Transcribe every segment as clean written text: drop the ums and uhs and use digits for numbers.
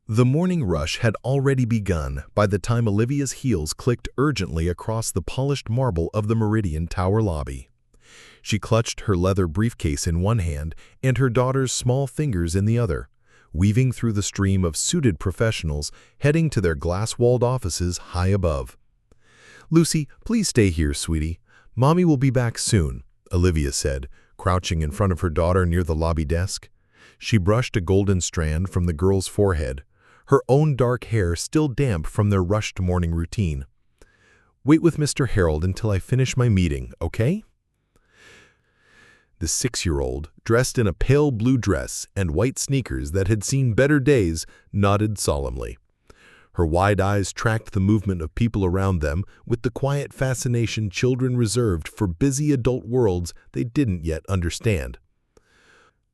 The morning rush had already begun by the time Olivia's heels clicked urgently across the polished marble of the Meridian Tower lobby. She clutched her leather briefcase in one hand and her daughter's small fingers in the other, weaving through the stream of suited professionals heading to their glass-walled offices high above. "Lucy, please stay here, sweetie. Mommy will be back soon," Olivia said, crouching in front of her daughter near the lobby desk. She brushed a golden strand from the girl's forehead, her own dark hair still damp from their rushed morning routine. "Wait with Mr. Harold until I finish my meeting, okay?" The 6-year-old, dressed in a pale blue dress and white sneakers that had seen better days, nodded solemnly. Her wide eyes tracked the movement of people around them with the quiet fascination children reserved for busy adult worlds they didn't yet understand.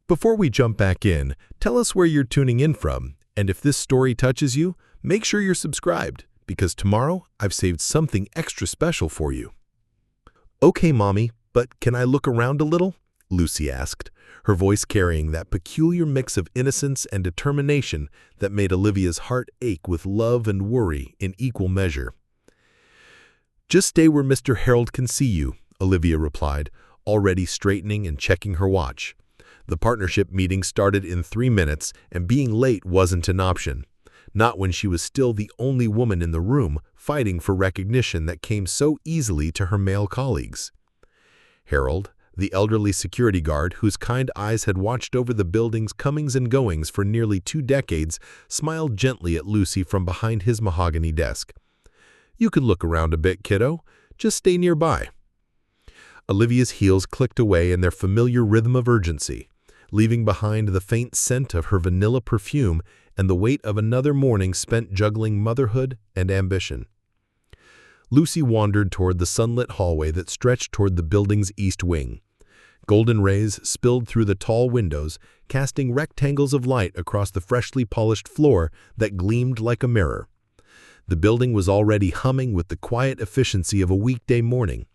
Before we jump back in, tell us where you're tuning in from, and if this story touches you, make sure you're subscribed, because tomorrow I've saved something extra special for you. "Okay, Mommy, but can I look around a little?" Lucy asked, her voice carrying that peculiar mix of innocence and determination that made Olivia's heart ache with love and worry in equal measure. "Just stay where Mr. Harold can see you," Olivia replied, already straightening and checking her watch. The partnership meeting started in 3 minutes, and being late wasn't an option. Not when she was still the only woman in the room fighting for recognition that came so easily to her male colleagues. Harold, the elderly security guard whose kind eyes had watched over the building's comings and goings for nearly 2 decades, smiled gently at Lucy from behind his mahogany desk. "You can look around a bit, kiddo. Just stay nearby." Olivia's heels clicked away in their familiar rhythm of urgency, leaving behind the faint scent of her vanilla perfume and the weight of another morning spent juggling motherhood and ambition. Lucy wandered toward the sunlit hallway that stretched toward the building's east wing. Golden rays spilled through the tall windows, casting rectangles of light across the freshly polished floor that gleamed like a mirror. The building was already humming with the quiet efficiency of a weekday morning.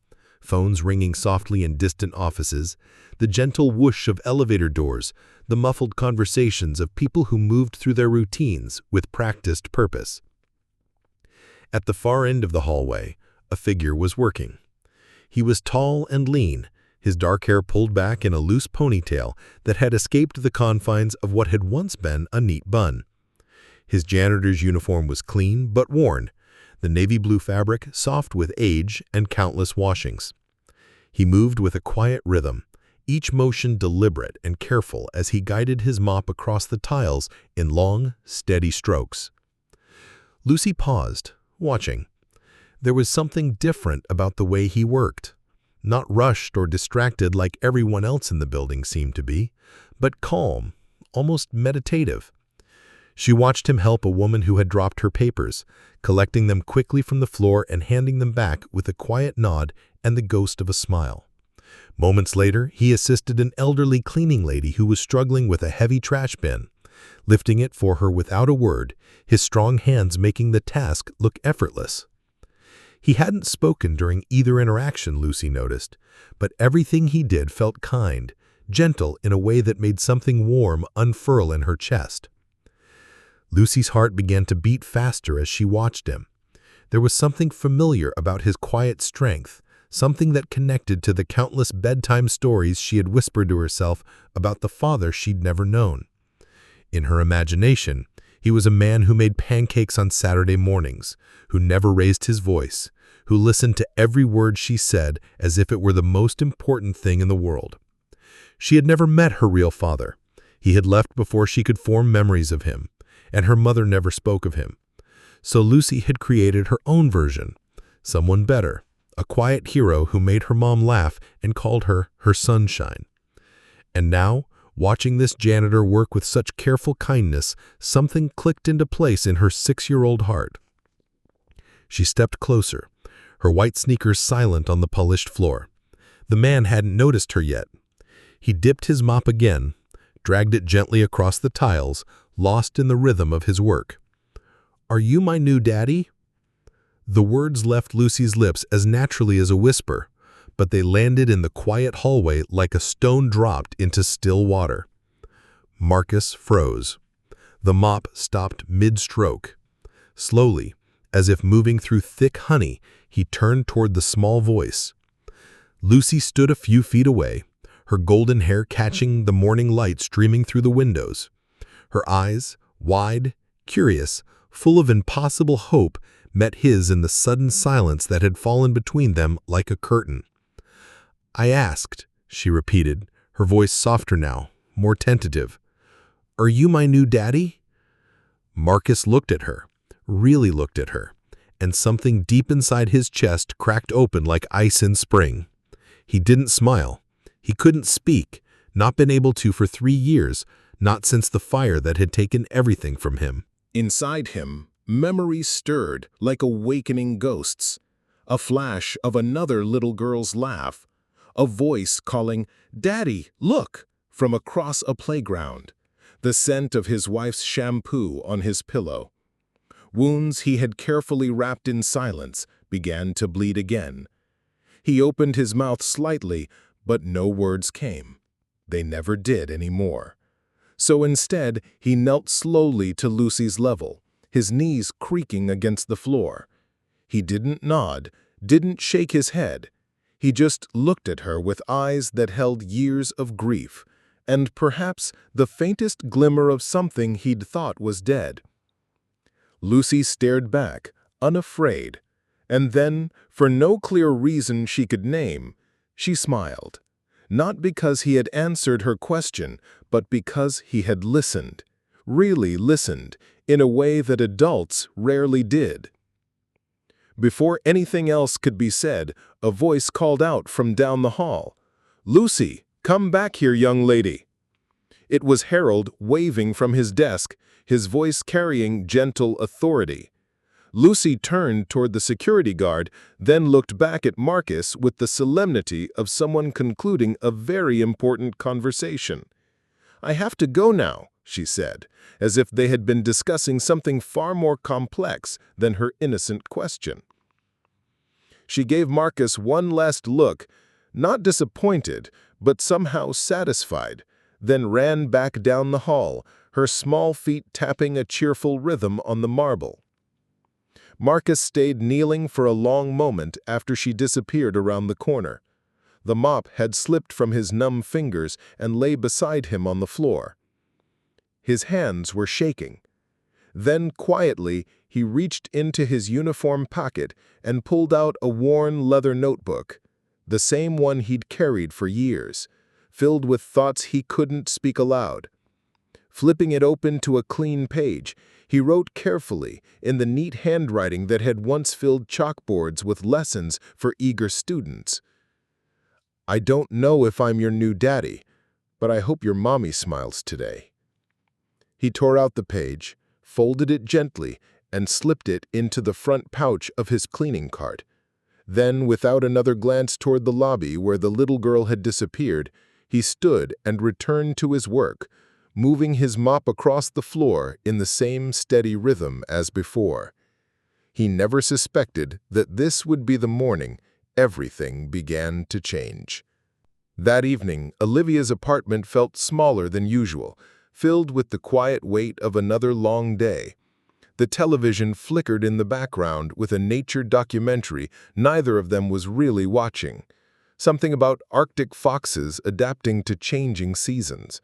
Phones ringing softly in distant offices, the gentle whoosh of elevator doors, the muffled conversations of people who moved through their routines with practiced purpose. At the far end of the hallway, a figure was working. He was tall and lean, his dark hair pulled back in a loose ponytail that had escaped the confines of what had once been a neat bun. His janitor's uniform was clean but worn, the navy blue fabric soft with age and countless washings. He moved with a quiet rhythm, each motion deliberate and careful as he guided his mop across the tiles in long, steady strokes. Lucy paused, watching. There was something different about the way he worked. Not rushed or distracted like everyone else in the building seemed to be, but calm, almost meditative. She watched him help a woman who had dropped her papers, collecting them quickly from the floor and handing them back with a quiet nod and the ghost of a smile. Moments later, he assisted an elderly cleaning lady who was struggling with a heavy trash bin, lifting it for her without a word, his strong hands making the task look effortless. He hadn't spoken during either interaction, Lucy noticed, but everything he did felt kind, gentle in a way that made something warm unfurl in her chest. Lucy's heart began to beat faster as she watched him. There was something familiar about his quiet strength, something that connected to the countless bedtime stories she had whispered to herself about the father she'd never known. In her imagination, he was a man who made pancakes on Saturday mornings, who never raised his voice, who listened to every word she said as if it were the most important thing in the world. She had never met her real father. He had left before she could form memories of him, and her mother never spoke of him. So Lucy had created her own version, someone better, a quiet hero who made her mom laugh and called her sunshine. And now, watching this janitor work with such careful kindness, something clicked into place in her 6-year-old heart. She stepped closer, her white sneakers silent on the polished floor. The man hadn't noticed her yet. He dipped his mop again, dragged it gently across the tiles, lost in the rhythm of his work. "Are you my new daddy?" The words left Lucy's lips as naturally as a whisper, but they landed in the quiet hallway like a stone dropped into still water. Marcus froze. The mop stopped mid-stroke. Slowly, as if moving through thick honey, he turned toward the small voice. Lucy stood a few feet away, her golden hair catching the morning light streaming through the windows. Her eyes, wide, curious, full of impossible hope, met his in the sudden silence that had fallen between them like a curtain. "I asked," she repeated, her voice softer now, more tentative. "Are you my new daddy?" Marcus looked at her, really looked at her, and something deep inside his chest cracked open like ice in spring. He didn't smile. He couldn't speak, not been able to for 3 years, not since the fire that had taken everything from him. Inside him, memories stirred like awakening ghosts. A flash of another little girl's laugh. A voice calling, "Daddy, look!" from across a playground. The scent of his wife's shampoo on his pillow. Wounds he had carefully wrapped in silence began to bleed again. He opened his mouth slightly, but no words came. They never did anymore. So instead, he knelt slowly to Lucy's level, his knees creaking against the floor. He didn't nod, didn't shake his head. He just looked at her with eyes that held years of grief, and perhaps the faintest glimmer of something he'd thought was dead. Lucy stared back, unafraid, and then, for no clear reason she could name, she smiled. Not because he had answered her question, but because he had listened, really listened, in a way that adults rarely did. Before anything else could be said, a voice called out from down the hall, "Lucy, come back here, young lady." It was Harold waving from his desk, his voice carrying gentle authority. Lucy turned toward the security guard, then looked back at Marcus with the solemnity of someone concluding a very important conversation. "I have to go now," she said, as if they had been discussing something far more complex than her innocent question. She gave Marcus one last look, not disappointed, but somehow satisfied, then ran back down the hall, her small feet tapping a cheerful rhythm on the marble. Marcus stayed kneeling for a long moment after she disappeared around the corner. The mop had slipped from his numb fingers and lay beside him on the floor. His hands were shaking. Then, quietly, he reached into his uniform pocket and pulled out a worn leather notebook, the same one he'd carried for years, filled with thoughts he couldn't speak aloud. Flipping it open to a clean page, he wrote carefully in the neat handwriting that had once filled chalkboards with lessons for eager students. "I don't know if I'm your new daddy, but I hope your mommy smiles today." He tore out the page, folded it gently, and slipped it into the front pouch of his cleaning cart. Then, without another glance toward the lobby where the little girl had disappeared, he stood and returned to his work, moving his mop across the floor in the same steady rhythm as before. He never suspected that this would be the morning everything began to change. That evening, Olivia's apartment felt smaller than usual, filled with the quiet weight of another long day. The television flickered in the background with a nature documentary neither of them was really watching, something about Arctic foxes adapting to changing seasons.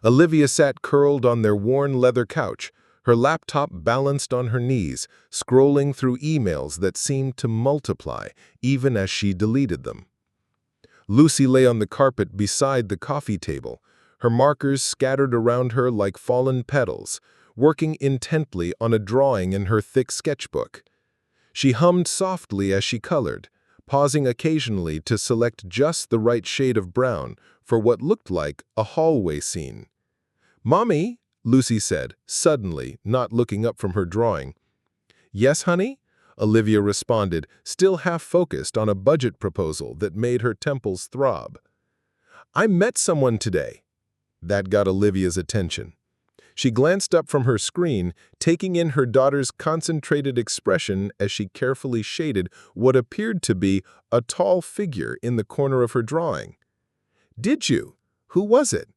Olivia sat curled on their worn leather couch, her laptop balanced on her knees, scrolling through emails that seemed to multiply even as she deleted them. Lucy lay on the carpet beside the coffee table, her markers scattered around her like fallen petals, working intently on a drawing in her thick sketchbook. She hummed softly as she colored, pausing occasionally to select just the right shade of brown for what looked like a hallway scene. "Mommy," Lucy said, suddenly, not looking up from her drawing. "Yes, honey?" Olivia responded, still half-focused on a budget proposal that made her temples throb. "I met someone today." That got Olivia's attention. She glanced up from her screen, taking in her daughter's concentrated expression as she carefully shaded what appeared to be a tall figure in the corner of her drawing. "Did you? Who was it?"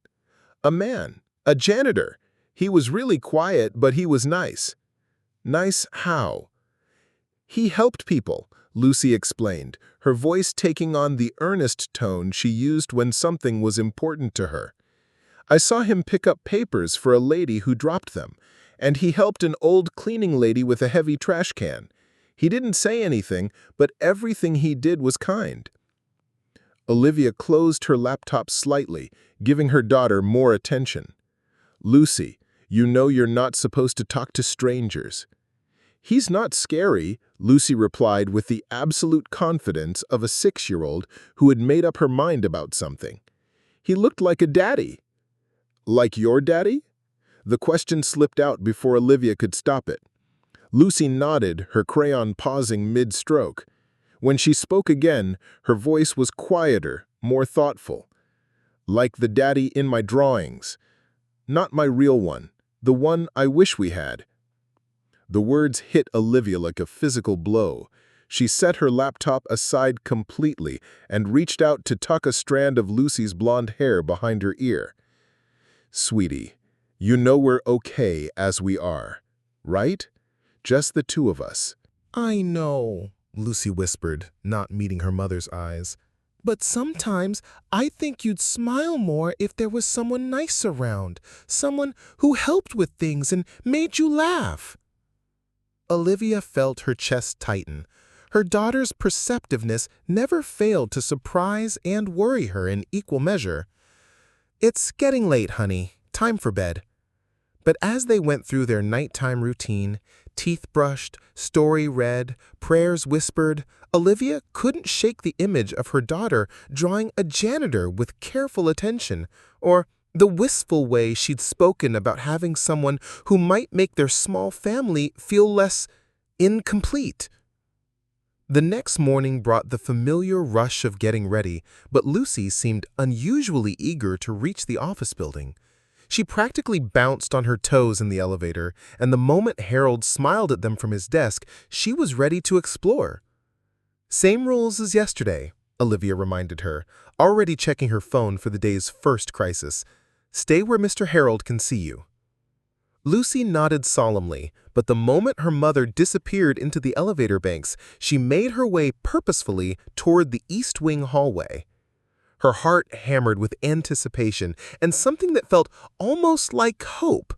"A man. A janitor. He was really quiet, but he was nice. Nice how? He helped people, Lucy explained, her voice taking on the earnest tone she used when something was important to her. I saw him pick up papers for a lady who dropped them, and he helped an old cleaning lady with a heavy trash can. He didn't say anything, but everything he did was kind. Olivia closed her laptop slightly, giving her daughter more attention. Lucy, you know you're not supposed to talk to strangers. He's not scary, Lucy replied with the absolute confidence of a 6-year-old who had made up her mind about something. He looked like a daddy. Like your daddy? The question slipped out before Olivia could stop it. Lucy nodded, her crayon pausing mid-stroke. When she spoke again, her voice was quieter, more thoughtful. Like the daddy in my drawings. Not my real one, the one I wish we had. The words hit Olivia like a physical blow. She set her laptop aside completely and reached out to tuck a strand of Lucy's blonde hair behind her ear. Sweetie, you know we're okay as we are, right? Just the two of us. I know, Lucy whispered, not meeting her mother's eyes. But sometimes I think you'd smile more if there was someone nice around, someone who helped with things and made you laugh. Olivia felt her chest tighten. Her daughter's perceptiveness never failed to surprise and worry her in equal measure. It's getting late, honey. Time for bed. But as they went through their nighttime routine, teeth brushed, story read, prayers whispered, Olivia couldn't shake the image of her daughter drawing a janitor with careful attention, or the wistful way she'd spoken about having someone who might make their small family feel less incomplete. The next morning brought the familiar rush of getting ready, but Lucy seemed unusually eager to reach the office building. She practically bounced on her toes in the elevator, and the moment Harold smiled at them from his desk, she was ready to explore. Same rules as yesterday, Olivia reminded her, already checking her phone for the day's first crisis. Stay where Mr. Harold can see you. Lucy nodded solemnly, but the moment her mother disappeared into the elevator banks, she made her way purposefully toward the East Wing hallway. Her heart hammered with anticipation and something that felt almost like hope.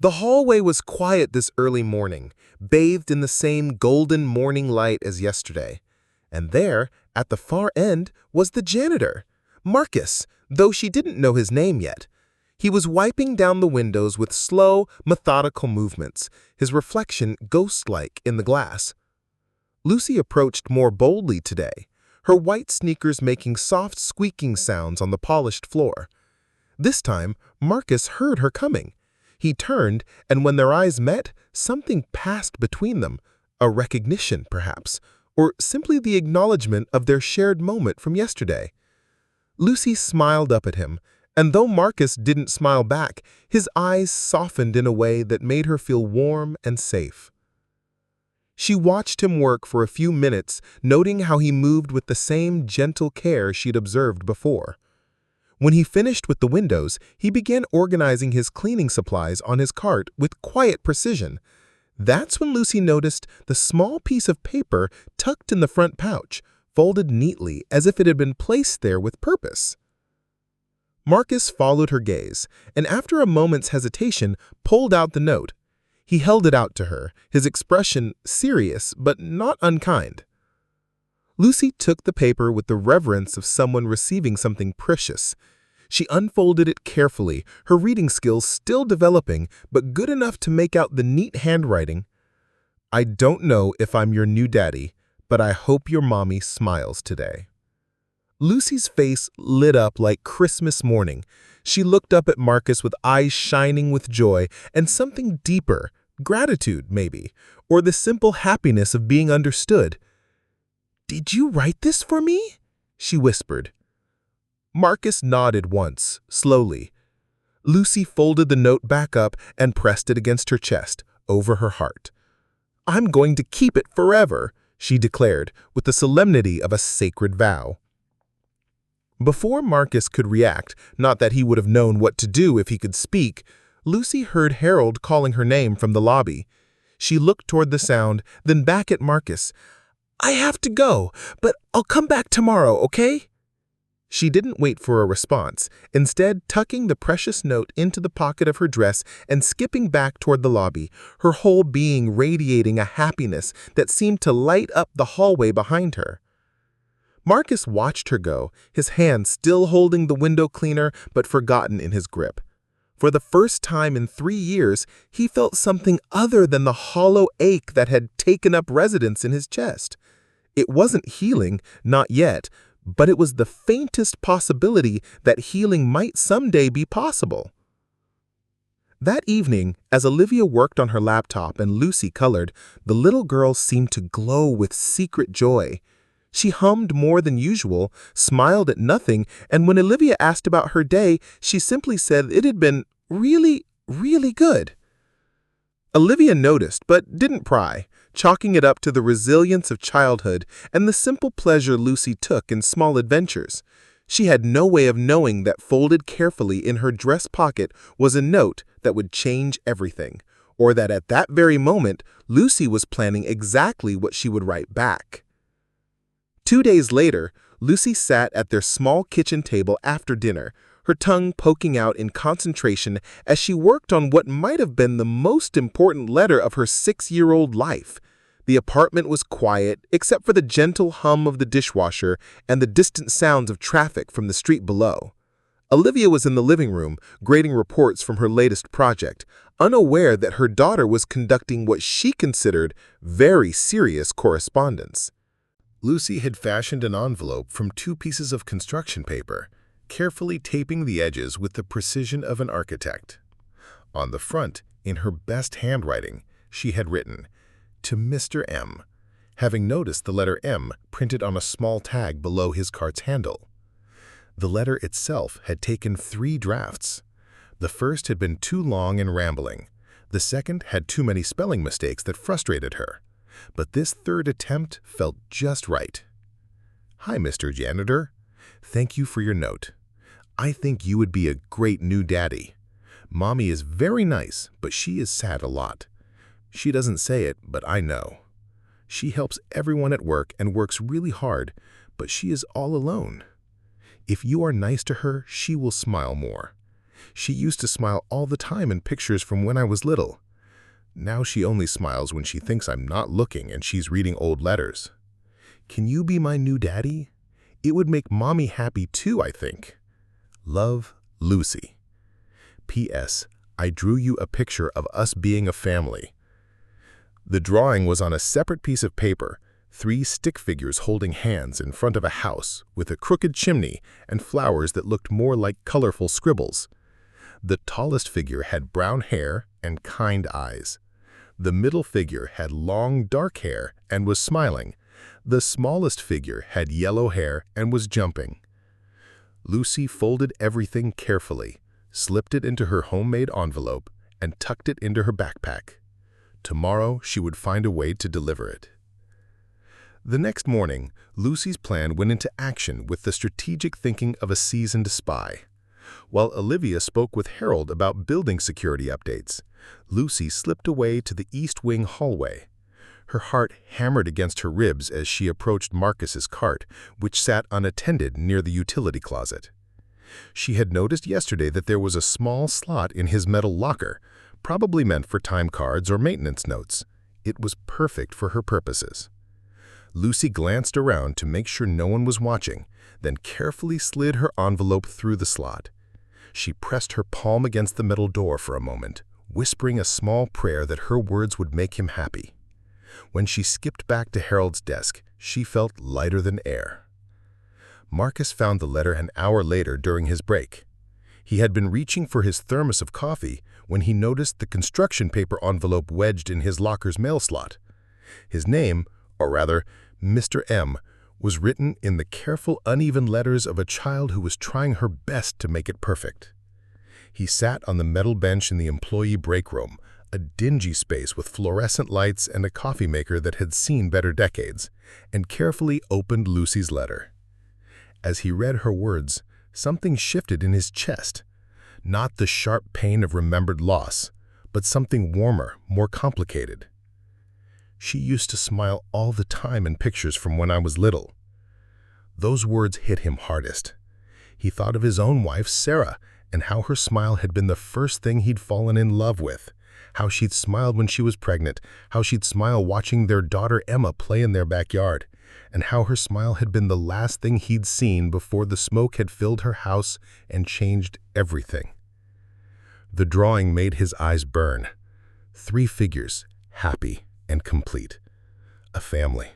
The hallway was quiet this early morning, bathed in the same golden morning light as yesterday. And there, at the far end, was the janitor, Marcus, though she didn't know his name yet. He was wiping down the windows with slow, methodical movements, his reflection ghost-like in the glass. Lucy approached more boldly today, her white sneakers making soft squeaking sounds on the polished floor. This time, Marcus heard her coming. He turned, and when their eyes met, something passed between them, a recognition, perhaps, or simply the acknowledgement of their shared moment from yesterday. Lucy smiled up at him, and though Marcus didn't smile back, his eyes softened in a way that made her feel warm and safe. She watched him work for a few minutes, noting how he moved with the same gentle care she'd observed before. When he finished with the windows, he began organizing his cleaning supplies on his cart with quiet precision. That's when Lucy noticed the small piece of paper tucked in the front pouch, folded neatly as if it had been placed there with purpose. Marcus followed her gaze, and after a moment's hesitation, pulled out the note. He held it out to her, his expression serious but not unkind. Lucy took the paper with the reverence of someone receiving something precious. She unfolded it carefully, her reading skills still developing, but good enough to make out the neat handwriting. I don't know if I'm your new daddy, but I hope your mommy smiles today. Lucy's face lit up like Christmas morning. She looked up at Marcus with eyes shining with joy and something deeper, gratitude maybe, or the simple happiness of being understood. "Did you write this for me?" she whispered. Marcus nodded once, slowly. Lucy folded the note back up and pressed it against her chest, over her heart. "I'm going to keep it forever," she declared, with the solemnity of a sacred vow. Before Marcus could react, not that he would have known what to do if he could speak, Lucy heard Harold calling her name from the lobby. She looked toward the sound, then back at Marcus. "I have to go, but I'll come back tomorrow, okay?" She didn't wait for a response, instead tucking the precious note into the pocket of her dress and skipping back toward the lobby, her whole being radiating a happiness that seemed to light up the hallway behind her. Marcus watched her go, his hand still holding the window cleaner but forgotten in his grip. For the first time in 3 years, he felt something other than the hollow ache that had taken up residence in his chest. It wasn't healing, not yet, but it was the faintest possibility that healing might someday be possible. That evening, as Olivia worked on her laptop and Lucy colored, the little girl seemed to glow with secret joy. She hummed more than usual, smiled at nothing, and when Olivia asked about her day, she simply said it had been really, really good. Olivia noticed, but didn't pry, chalking it up to the resilience of childhood and the simple pleasure Lucy took in small adventures. She had no way of knowing that folded carefully in her dress pocket was a note that would change everything, or that at that very moment, Lucy was planning exactly what she would write back. 2 days later, Lucy sat at their small kitchen table after dinner, her tongue poking out in concentration as she worked on what might have been the most important letter of her 6-year-old life. The apartment was quiet, except for the gentle hum of the dishwasher and the distant sounds of traffic from the street below. Olivia was in the living room, grading reports from her latest project, unaware that her daughter was conducting what she considered very serious correspondence. Lucy had fashioned an envelope from 2 pieces of construction paper, carefully taping the edges with the precision of an architect. On the front, in her best handwriting, she had written, "To Mr. M," having noticed the letter M printed on a small tag below his cart's handle. The letter itself had taken 3 drafts. The first had been too long and rambling. The second had too many spelling mistakes that frustrated her. But this third attempt felt just right. "Hi, Mr. Janitor. Thank you for your note. I think you would be a great new daddy. Mommy is very nice, but she is sad a lot. She doesn't say it, but I know. She helps everyone at work and works really hard, but she is all alone. If you are nice to her, she will smile more. She used to smile all the time in pictures from when I was little. Now she only smiles when she thinks I'm not looking and she's reading old letters. Can you be my new daddy? It would make Mommy happy too, I think. Love, Lucy. P.S. I drew you a picture of us being a family." The drawing was on a separate piece of paper, 3 stick figures holding hands in front of a house with a crooked chimney and flowers that looked more like colorful scribbles. The tallest figure had brown hair and kind eyes. The middle figure had long, dark hair and was smiling. The smallest figure had yellow hair and was jumping. Lucy folded everything carefully, slipped it into her homemade envelope, and tucked it into her backpack. Tomorrow she would find a way to deliver it. The next morning, Lucy's plan went into action with the strategic thinking of a seasoned spy. While Olivia spoke with Harold about building security updates, Lucy slipped away to the East Wing hallway. Her heart hammered against her ribs as she approached Marcus's cart, which sat unattended near the utility closet. She had noticed yesterday that there was a small slot in his metal locker, probably meant for time cards or maintenance notes. It was perfect for her purposes. Lucy glanced around to make sure no one was watching, then carefully slid her envelope through the slot. She pressed her palm against the metal door for a moment, whispering a small prayer that her words would make him happy. When she skipped back to Harold's desk, she felt lighter than air. Marcus found the letter an hour later during his break. He had been reaching for his thermos of coffee when he noticed the construction paper envelope wedged in his locker's mail slot. His name, or rather, Mr. M, was written in the careful, uneven letters of a child who was trying her best to make it perfect. He sat on the metal bench in the employee break room, a dingy space with fluorescent lights and a coffee maker that had seen better decades, and carefully opened Lucy's letter. As he read her words, something shifted in his chest. Not the sharp pain of remembered loss, but something warmer, more complicated. She used to smile all the time in pictures from when I was little. Those words hit him hardest. He thought of his own wife, Sarah, and how her smile had been the first thing he'd fallen in love with. How she'd smiled when she was pregnant, how she'd smile watching their daughter Emma play in their backyard, and how her smile had been the last thing he'd seen before the smoke had filled her house and changed everything. The drawing made his eyes burn. 3 figures, happy and complete. A family.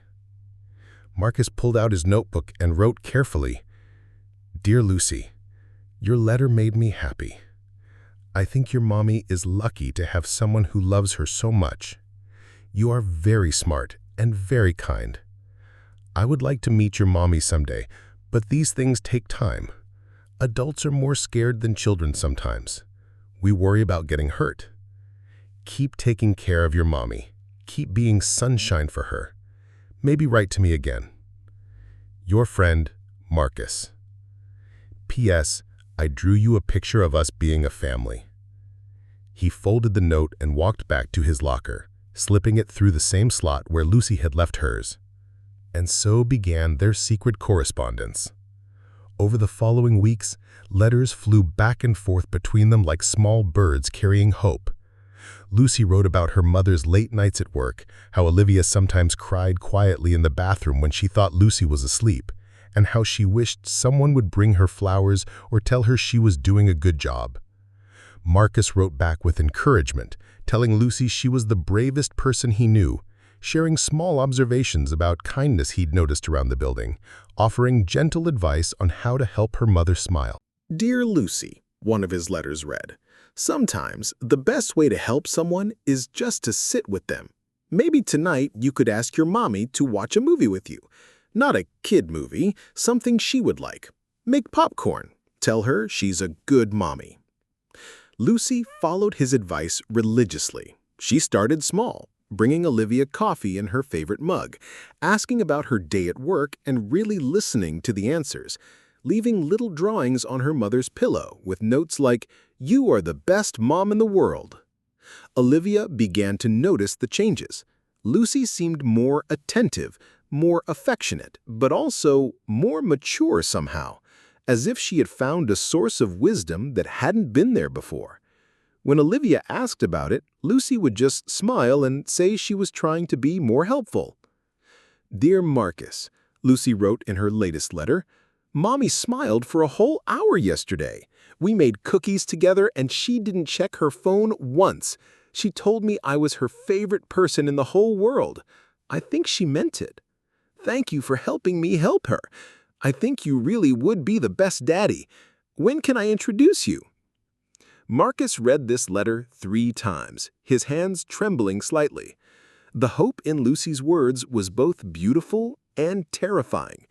Marcus pulled out his notebook and wrote carefully, "Dear Lucy, your letter made me happy. I think your mommy is lucky to have someone who loves her so much. You are very smart and very kind. I would like to meet your mommy someday, but these things take time. Adults are more scared than children sometimes. We worry about getting hurt. Keep taking care of your mommy. Keep being sunshine for her. Maybe write to me again. Your friend, Marcus. P.S. I drew you a picture of us being a family." He folded the note and walked back to his locker, slipping it through the same slot where Lucy had left hers. And so began their secret correspondence. Over the following weeks, letters flew back and forth between them like small birds carrying hope. Lucy wrote about her mother's late nights at work, how Olivia sometimes cried quietly in the bathroom when she thought Lucy was asleep, and how she wished someone would bring her flowers or tell her she was doing a good job. Marcus wrote back with encouragement, telling Lucy she was the bravest person he knew, sharing small observations about kindness he'd noticed around the building, offering gentle advice on how to help her mother smile. Dear Lucy, one of his letters read, sometimes the best way to help someone is just to sit with them. Maybe tonight you could ask your mommy to watch a movie with you. Not a kid movie, something she would like. Make popcorn. Tell her she's a good mommy. Lucy followed his advice religiously. She started small, bringing Olivia coffee in her favorite mug, asking about her day at work and really listening to the answers, leaving little drawings on her mother's pillow with notes like, "You are the best mom in the world." Olivia began to notice the changes. Lucy seemed more attentive, more affectionate, but also more mature somehow, as if she had found a source of wisdom that hadn't been there before. When Olivia asked about it, Lucy would just smile and say she was trying to be more helpful. Dear Marcus, Lucy wrote in her latest letter, Mommy smiled for a whole hour yesterday. We made cookies together and she didn't check her phone once. She told me I was her favorite person in the whole world. I think she meant it. Thank you for helping me help her. I think you really would be the best daddy. When can I introduce you? Marcus read this letter 3 times, his hands trembling slightly. The hope in Lucy's words was both beautiful and terrifying.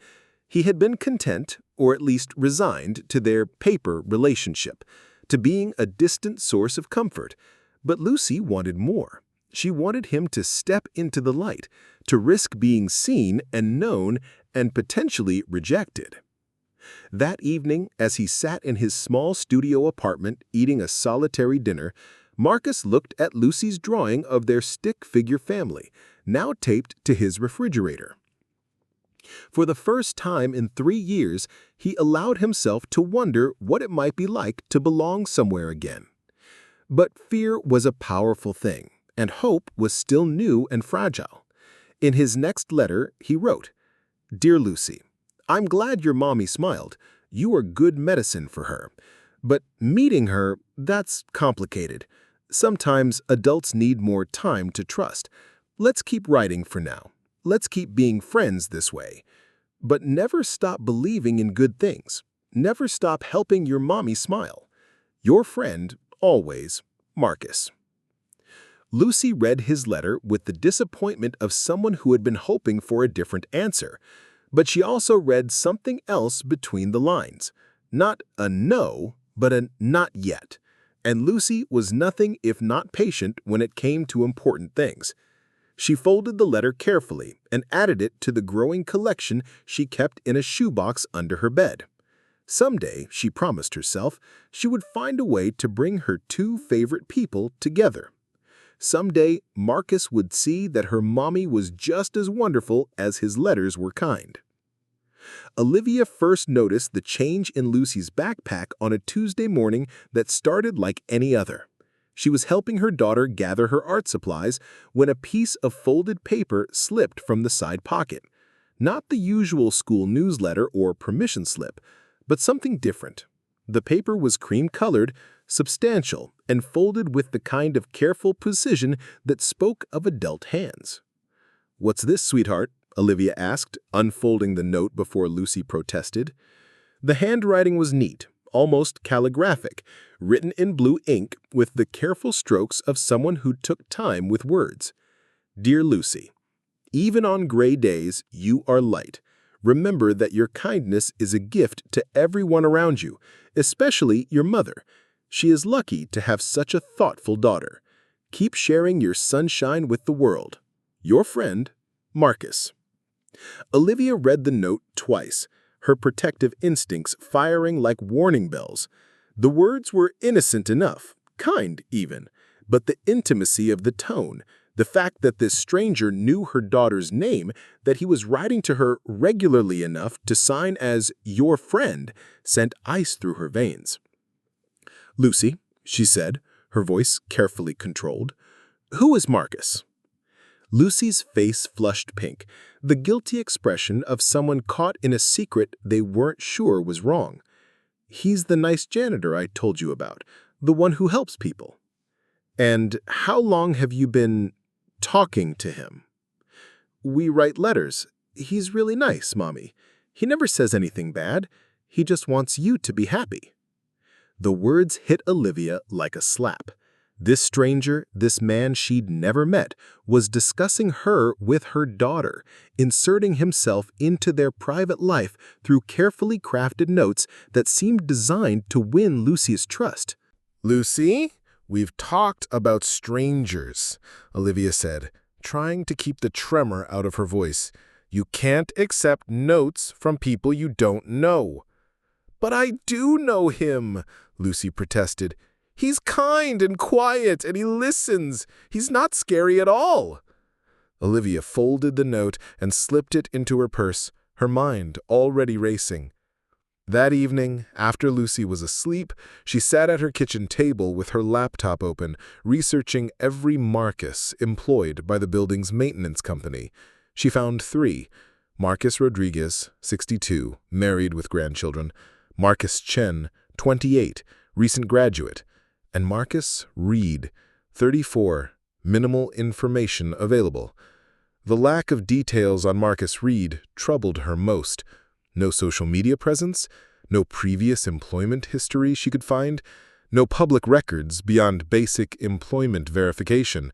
He had been content, or at least resigned, to their paper relationship, to being a distant source of comfort. But Lucy wanted more. She wanted him to step into the light, to risk being seen and known and potentially rejected. That evening, as he sat in his small studio apartment eating a solitary dinner, Marcus looked at Lucy's drawing of their stick-figure family, now taped to his refrigerator. For the first time in 3 years, he allowed himself to wonder what it might be like to belong somewhere again. But fear was a powerful thing, and hope was still new and fragile. In his next letter, he wrote, Dear Lucy, I'm glad your mommy smiled. You are good medicine for her. But meeting her, that's complicated. Sometimes adults need more time to trust. Let's keep writing for now. Let's keep being friends this way. But never stop believing in good things. Never stop helping your mommy smile. Your friend, always, Marcus. Lucy read his letter with the disappointment of someone who had been hoping for a different answer. But she also read something else between the lines. Not a no, but a not yet. And Lucy was nothing if not patient when it came to important things. She folded the letter carefully and added it to the growing collection she kept in a shoebox under her bed. Someday, she promised herself, she would find a way to bring her two favorite people together. Someday, Marcus would see that her mommy was just as wonderful as his letters were kind. Olivia first noticed the change in Lucy's backpack on a Tuesday morning that started like any other. She was helping her daughter gather her art supplies when a piece of folded paper slipped from the side pocket. Not the usual school newsletter or permission slip, but something different. The paper was cream-colored, substantial, and folded with the kind of careful precision that spoke of adult hands. "What's this, sweetheart?" Olivia asked, unfolding the note before Lucy protested. The handwriting was neat, almost calligraphic, written in blue ink with the careful strokes of someone who took time with words. "Dear Lucy, even on gray days, you are light. Remember that your kindness is a gift to everyone around you, especially your mother. She is lucky to have such a thoughtful daughter. Keep sharing your sunshine with the world. Your friend, Marcus." Olivia read the note twice, her protective instincts firing like warning bells. The words were innocent enough, kind even, but the intimacy of the tone, the fact that this stranger knew her daughter's name, that he was writing to her regularly enough to sign as your friend, sent ice through her veins. "Lucy," she said, her voice carefully controlled, "who is Marcus?" Lucy's face flushed pink, the guilty expression of someone caught in a secret they weren't sure was wrong. "He's the nice janitor I told you about, the one who helps people." "And how long have you been talking to him?" "We write letters. He's really nice, Mommy. He never says anything bad. He just wants you to be happy." The words hit Olivia like a slap. This stranger, this man she'd never met, was discussing her with her daughter, inserting himself into their private life through carefully crafted notes that seemed designed to win Lucy's trust. "Lucy, we've talked about strangers," Olivia said, trying to keep the tremor out of her voice. "You can't accept notes from people you don't know." "But I do know him," Lucy protested. "He's kind and quiet, and he listens. He's not scary at all." Olivia folded the note and slipped it into her purse, her mind already racing. That evening, after Lucy was asleep, she sat at her kitchen table with her laptop open, researching every Marcus employed by the building's maintenance company. She found 3. Marcus Rodriguez, 62, married with grandchildren; Marcus Chen, 28, recent graduate; and Marcus Reed, 34, minimal information available. The lack of details on Marcus Reed troubled her most. No social media presence, no previous employment history she could find, no public records beyond basic employment verification.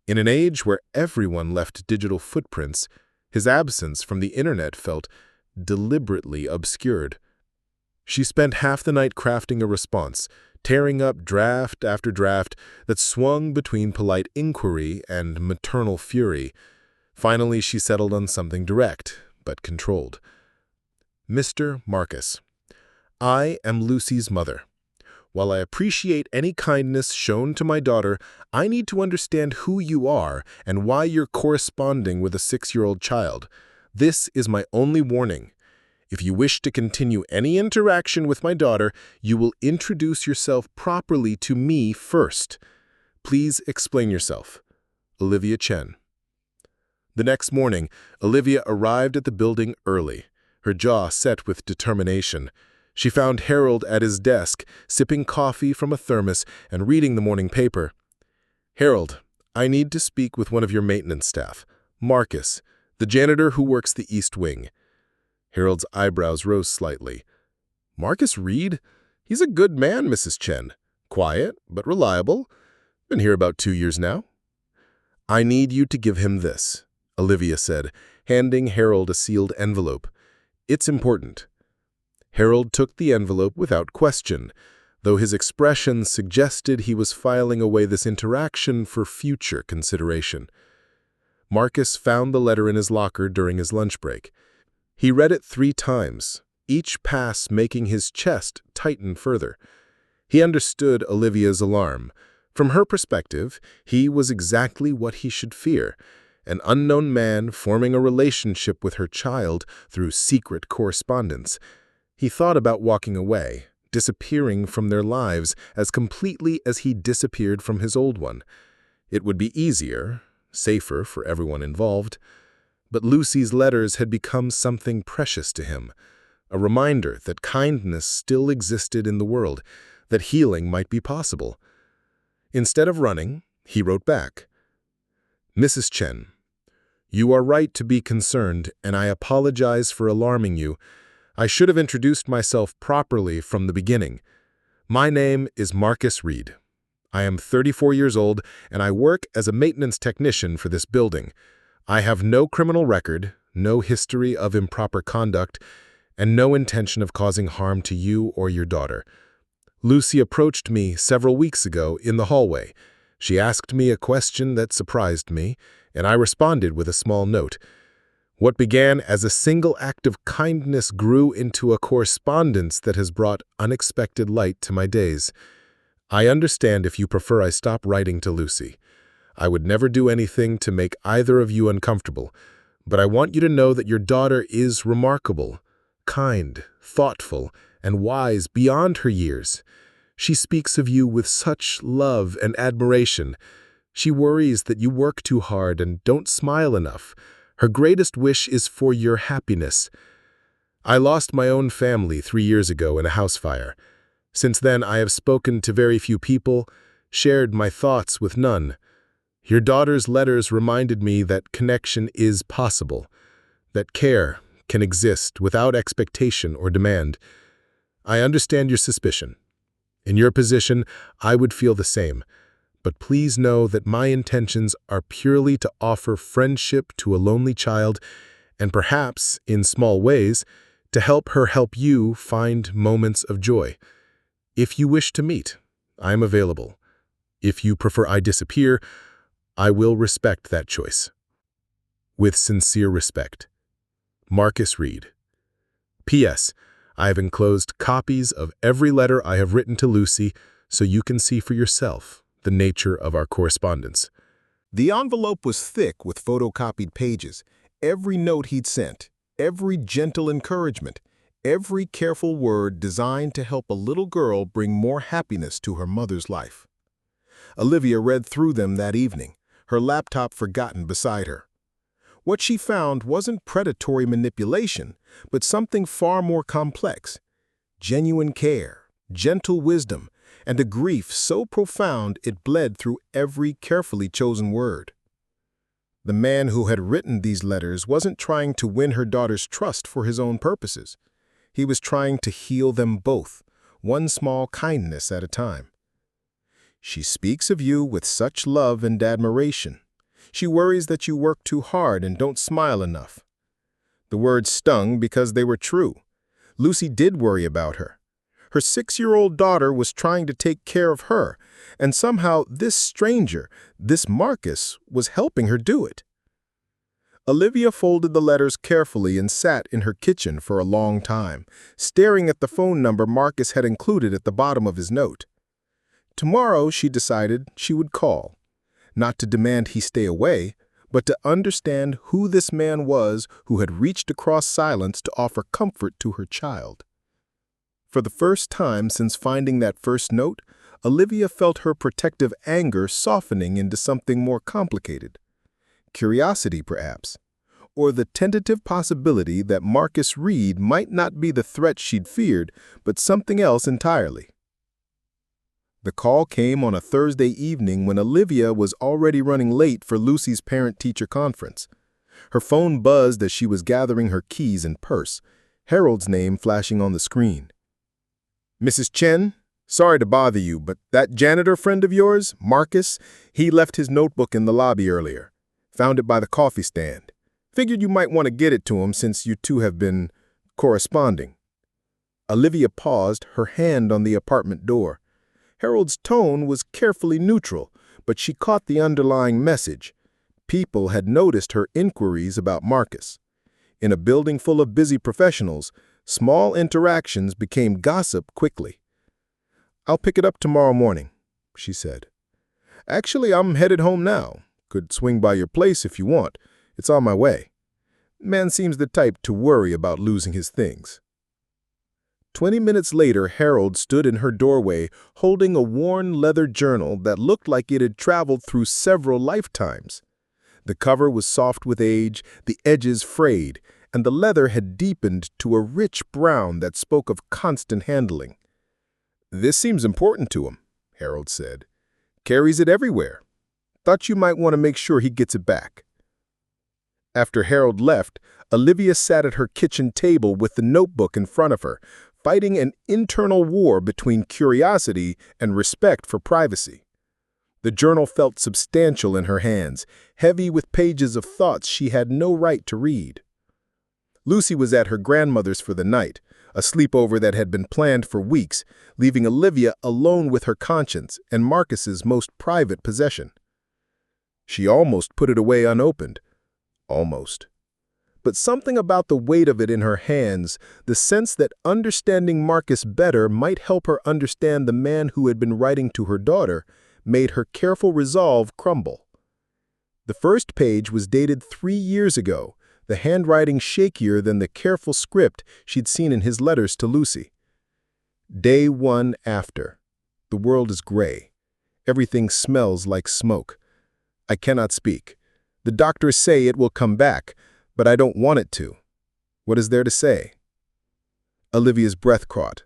In an age where everyone left digital footprints, his absence from the internet felt deliberately obscured. She spent half the night crafting a response, tearing up draft after draft that swung between polite inquiry and maternal fury. Finally, she settled on something direct, but controlled. "Mr. Marcus, I am Lucy's mother. While I appreciate any kindness shown to my daughter, I need to understand who you are and why you're corresponding with a 6-year-old child. This is my only warning. If you wish to continue any interaction with my daughter, you will introduce yourself properly to me first. Please explain yourself. Olivia Chen." The next morning, Olivia arrived at the building early, her jaw set with determination. She found Harold at his desk, sipping coffee from a thermos and reading the morning paper. "Harold, I need to speak with one of your maintenance staff, Marcus, the janitor who works the East Wing." Harold's eyebrows rose slightly. "Marcus Reed? He's a good man, Mrs. Chen. Quiet, but reliable. Been here about 2 years now." "I need you to give him this," Olivia said, handing Harold a sealed envelope. "It's important." Harold took the envelope without question, though his expression suggested he was filing away this interaction for future consideration. Marcus found the letter in his locker during his lunch break. He read it 3 times, each pass making his chest tighten further. He understood Olivia's alarm. From her perspective, he was exactly what he should fear, an unknown man forming a relationship with her child through secret correspondence. He thought about walking away, disappearing from their lives as completely as he disappeared from his old one. It would be easier, safer for everyone involved. But Lucy's letters had become something precious to him, a reminder that kindness still existed in the world, that healing might be possible. Instead of running, he wrote back, "Mrs. Chen, you are right to be concerned, and I apologize for alarming you. I should have introduced myself properly from the beginning. My name is Marcus Reed. I am 34 years old, and I work as a maintenance technician for this building. I have no criminal record, no history of improper conduct, and no intention of causing harm to you or your daughter. Lucy approached me several weeks ago in the hallway. She asked me a question that surprised me, and I responded with a small note. What began as a single act of kindness grew into a correspondence that has brought unexpected light to my days. I understand if you prefer I stop writing to Lucy. I would never do anything to make either of you uncomfortable, but I want you to know that your daughter is remarkable, kind, thoughtful, and wise beyond her years. She speaks of you with such love and admiration. She worries that you work too hard and don't smile enough. Her greatest wish is for your happiness. I lost my own family 3 years ago in a house fire. Since then, I have spoken to very few people, shared my thoughts with none. Your daughter's letters reminded me that connection is possible, that care can exist without expectation or demand. I understand your suspicion. In your position, I would feel the same. But please know that my intentions are purely to offer friendship to a lonely child and perhaps, in small ways, to help her help you find moments of joy. If you wish to meet, I am available. If you prefer I disappear, I will respect that choice. With sincere respect, Marcus Reed. P.S. I have enclosed copies of every letter I have written to Lucy so you can see for yourself the nature of our correspondence." The envelope was thick with photocopied pages, every note he'd sent, every gentle encouragement, every careful word designed to help a little girl bring more happiness to her mother's life. Olivia read through them that evening, her laptop forgotten beside her. What she found wasn't predatory manipulation, but something far more complex. Genuine care, gentle wisdom, and a grief so profound it bled through every carefully chosen word. The man who had written these letters wasn't trying to win her daughter's trust for his own purposes. He was trying to heal them both, one small kindness at a time. She speaks of you with such love and admiration. She worries that you work too hard and don't smile enough. The words stung because they were true. Lucy did worry about her. Her 6-year-old daughter was trying to take care of her, and somehow this stranger, this Marcus, was helping her do it. Olivia folded the letters carefully and sat in her kitchen for a long time, staring at the phone number Marcus had included at the bottom of his note. Tomorrow, she decided, she would call. Not to demand he stay away, but to understand who this man was who had reached across silence to offer comfort to her child. For the first time since finding that first note, Olivia felt her protective anger softening into something more complicated. Curiosity, perhaps, or the tentative possibility that Marcus Reed might not be the threat she'd feared, but something else entirely. The call came on a Thursday evening when Olivia was already running late for Lucy's parent-teacher conference. Her phone buzzed as she was gathering her keys and purse, Harold's name flashing on the screen. "Mrs. Chen, sorry to bother you, but that janitor friend of yours, Marcus, he left his notebook in the lobby earlier. Found it by the coffee stand. Figured you might want to get it to him since you two have been corresponding." Olivia paused, her hand on the apartment door. Harold's tone was carefully neutral, but she caught the underlying message. People had noticed her inquiries about Marcus. In a building full of busy professionals, Small interactions became gossip quickly. "I'll pick it up tomorrow morning," she said. "Actually, I'm headed home now. Could swing by your place if you want. It's on my way." Man seems the type to worry about losing his things. 20 minutes later, Harold stood in her doorway holding a worn leather journal that looked like it had traveled through several lifetimes. The cover was soft with age, the edges frayed, and the leather had deepened to a rich brown that spoke of constant handling. "This seems important to him," Harold said. "Carries it everywhere. Thought you might want to make sure he gets it back." After Harold left, Olivia sat at her kitchen table with the notebook in front of her, fighting an internal war between curiosity and respect for privacy. The journal felt substantial in her hands, heavy with pages of thoughts she had no right to read. Lucy was at her grandmother's for the night, a sleepover that had been planned for weeks, leaving Olivia alone with her conscience and Marcus's most private possession. She almost put it away unopened. Almost. But something about the weight of it in her hands, the sense that understanding Marcus better might help her understand the man who had been writing to her daughter, made her careful resolve crumble. The first page was dated 3 years ago, the handwriting shakier than the careful script she'd seen in his letters to Lucy. Day 1 after. The world is gray. Everything smells like smoke. I cannot speak. The doctors say it will come back, but I don't want it to. What is there to say? Olivia's breath caught.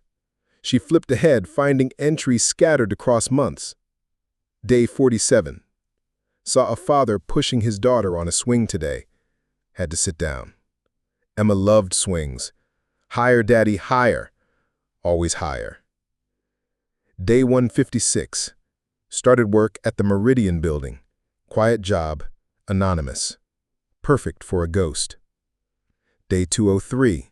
She flipped ahead, finding entries scattered across months. Day 47. Saw a father pushing his daughter on a swing today. Had to sit down. Emma loved swings. Higher, Daddy, higher. Always higher. Day 156. Started work at the Meridian building. Quiet job, anonymous. Perfect for a ghost. Day 203.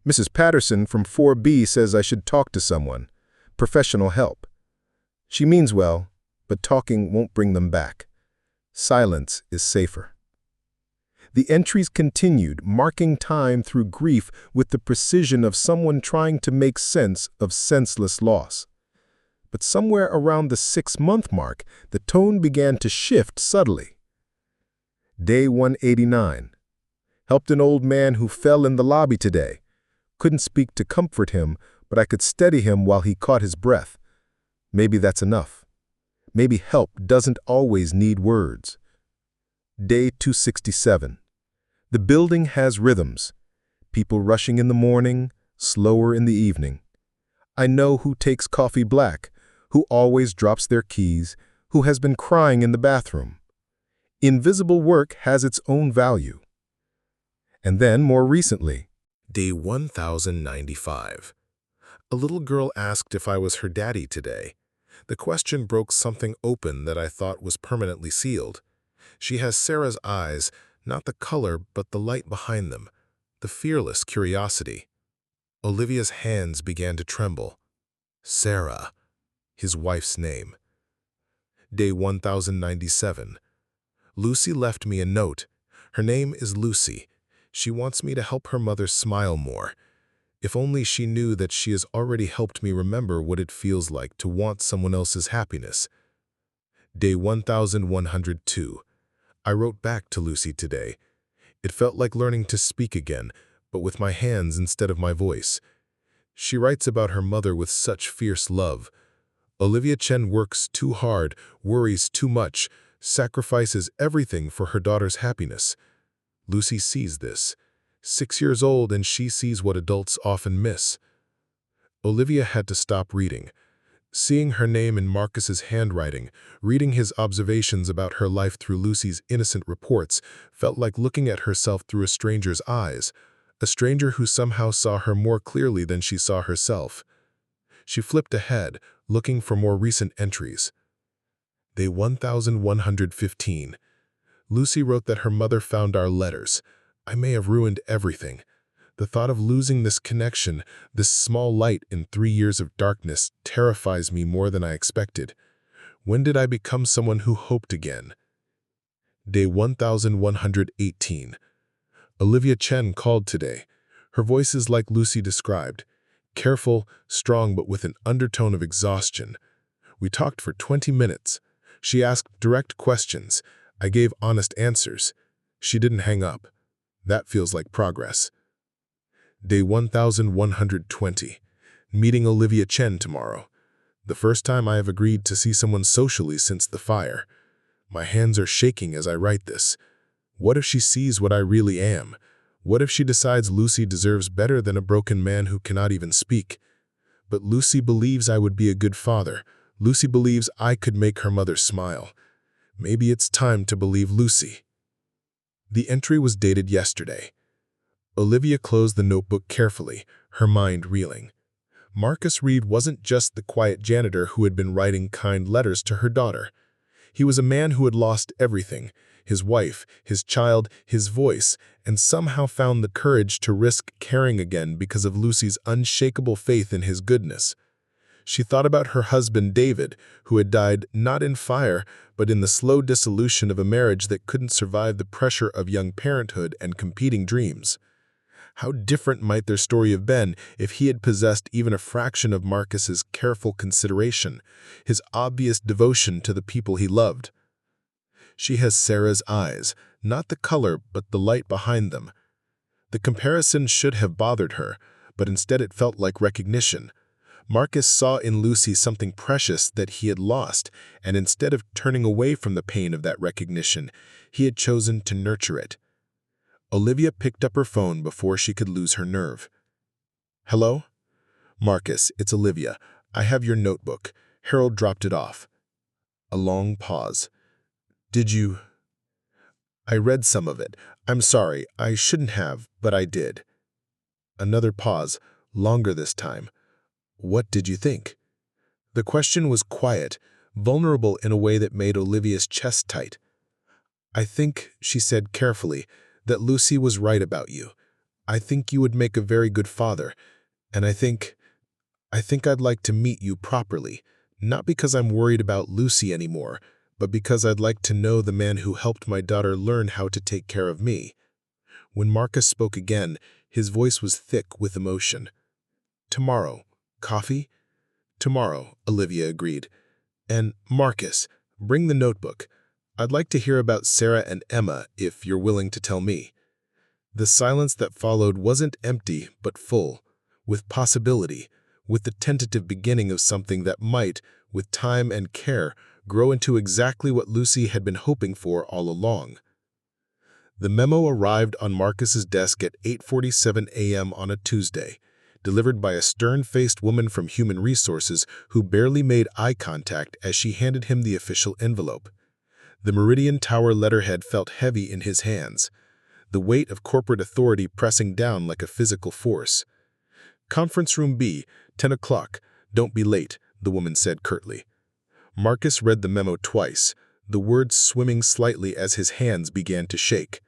Mrs. Patterson from 4B says I should talk to someone. Professional help. She means well, but talking won't bring them back. Silence is safer. The entries continued, marking time through grief with the precision of someone trying to make sense of senseless loss. But somewhere around the 6-month mark, the tone began to shift subtly. Day 189. Helped an old man who fell in the lobby today. Couldn't speak to comfort him, but I could steady him while he caught his breath. Maybe that's enough. Maybe help doesn't always need words. Day 267. The building has rhythms. People rushing in the morning, slower in the evening. I know who takes coffee black, who always drops their keys, who has been crying in the bathroom. Invisible work has its own value. And then, more recently, Day 1095. A little girl asked if I was her daddy today. The question broke something open that I thought was permanently sealed. She has Sarah's eyes, not the color but the light behind them, the fearless curiosity. Olivia's hands began to tremble. Sarah, his wife's name. Day 1097. Lucy left me a note. Her name is Lucy. She wants me to help her mother smile more. If only she knew that she has already helped me remember what it feels like to want someone else's happiness. Day 1102. I wrote back to Lucy today. It felt like learning to speak again, but with my hands instead of my voice. She writes about her mother with such fierce love. Olivia Chen works too hard, worries too much, sacrifices everything for her daughter's happiness. Lucy sees this. 6 years old, and she sees what adults often miss. Olivia had to stop reading. Seeing her name in Marcus's handwriting, reading his observations about her life through Lucy's innocent reports, felt like looking at herself through a stranger's eyes, a stranger who somehow saw her more clearly than she saw herself. She flipped ahead, looking for more recent entries. Day 1115. Lucy wrote that her mother found our letters. I may have ruined everything. The thought of losing this connection, this small light in 3 years of darkness, terrifies me more than I expected. When did I become someone who hoped again? Day 1118. Olivia Chen called today. Her voice is like Lucy described, careful, strong, but with an undertone of exhaustion. We talked for 20 minutes. She asked direct questions. I gave honest answers. She didn't hang up. That feels like progress. Day 1120. Meeting Olivia Chen tomorrow. The first time I have agreed to see someone socially since the fire. My hands are shaking as I write this. What if she sees what I really am? What if she decides Lucy deserves better than a broken man who cannot even speak? But Lucy believes I would be a good father. Lucy believes I could make her mother smile. Maybe it's time to believe Lucy. The entry was dated yesterday. Olivia closed the notebook carefully, her mind reeling. Marcus Reed wasn't just the quiet janitor who had been writing kind letters to her daughter. He was a man who had lost everything, his wife, his child, his voice, and somehow found the courage to risk caring again because of Lucy's unshakable faith in his goodness. She thought about her husband David, who had died not in fire, but in the slow dissolution of a marriage that couldn't survive the pressure of young parenthood and competing dreams. How different might their story have been if he had possessed even a fraction of Marcus's careful consideration, his obvious devotion to the people he loved. She has Sarah's eyes, not the color but the light behind them. The comparison should have bothered her, but instead it felt like recognition. Marcus saw in Lucy something precious that he had lost, and instead of turning away from the pain of that recognition, he had chosen to nurture it. Olivia picked up her phone before she could lose her nerve. "Hello? Marcus, it's Olivia. I have your notebook." Harold dropped it off. A long pause. "Did you—" "I read some of it. I'm sorry, I shouldn't have, but I did." Another pause, longer this time. "What did you think?" The question was quiet, vulnerable in a way that made Olivia's chest tight. "I think," she said carefully, "that Lucy was right about you. I think you would make a very good father, and I think I'd like to meet you properly, not because I'm worried about Lucy anymore, but because I'd like to know the man who helped my daughter learn how to take care of me." When Marcus spoke again, his voice was thick with emotion. "Tomorrow. Coffee?" "Tomorrow," Olivia agreed. "And Marcus, bring the notebook. I'd like to hear about Sarah and Emma, if you're willing to tell me." The silence that followed wasn't empty, but full, with possibility, with the tentative beginning of something that might, with time and care, grow into exactly what Lucy had been hoping for all along. The memo arrived on Marcus's desk at 8:47 a.m. on a Tuesday, delivered by a stern-faced woman from Human Resources who barely made eye contact as she handed him the official envelope. The Meridian Tower letterhead felt heavy in his hands, the weight of corporate authority pressing down like a physical force. "Conference room B, 10 o'clock. Don't be late," the woman said curtly. Marcus read the memo twice, the words swimming slightly as his hands began to shake.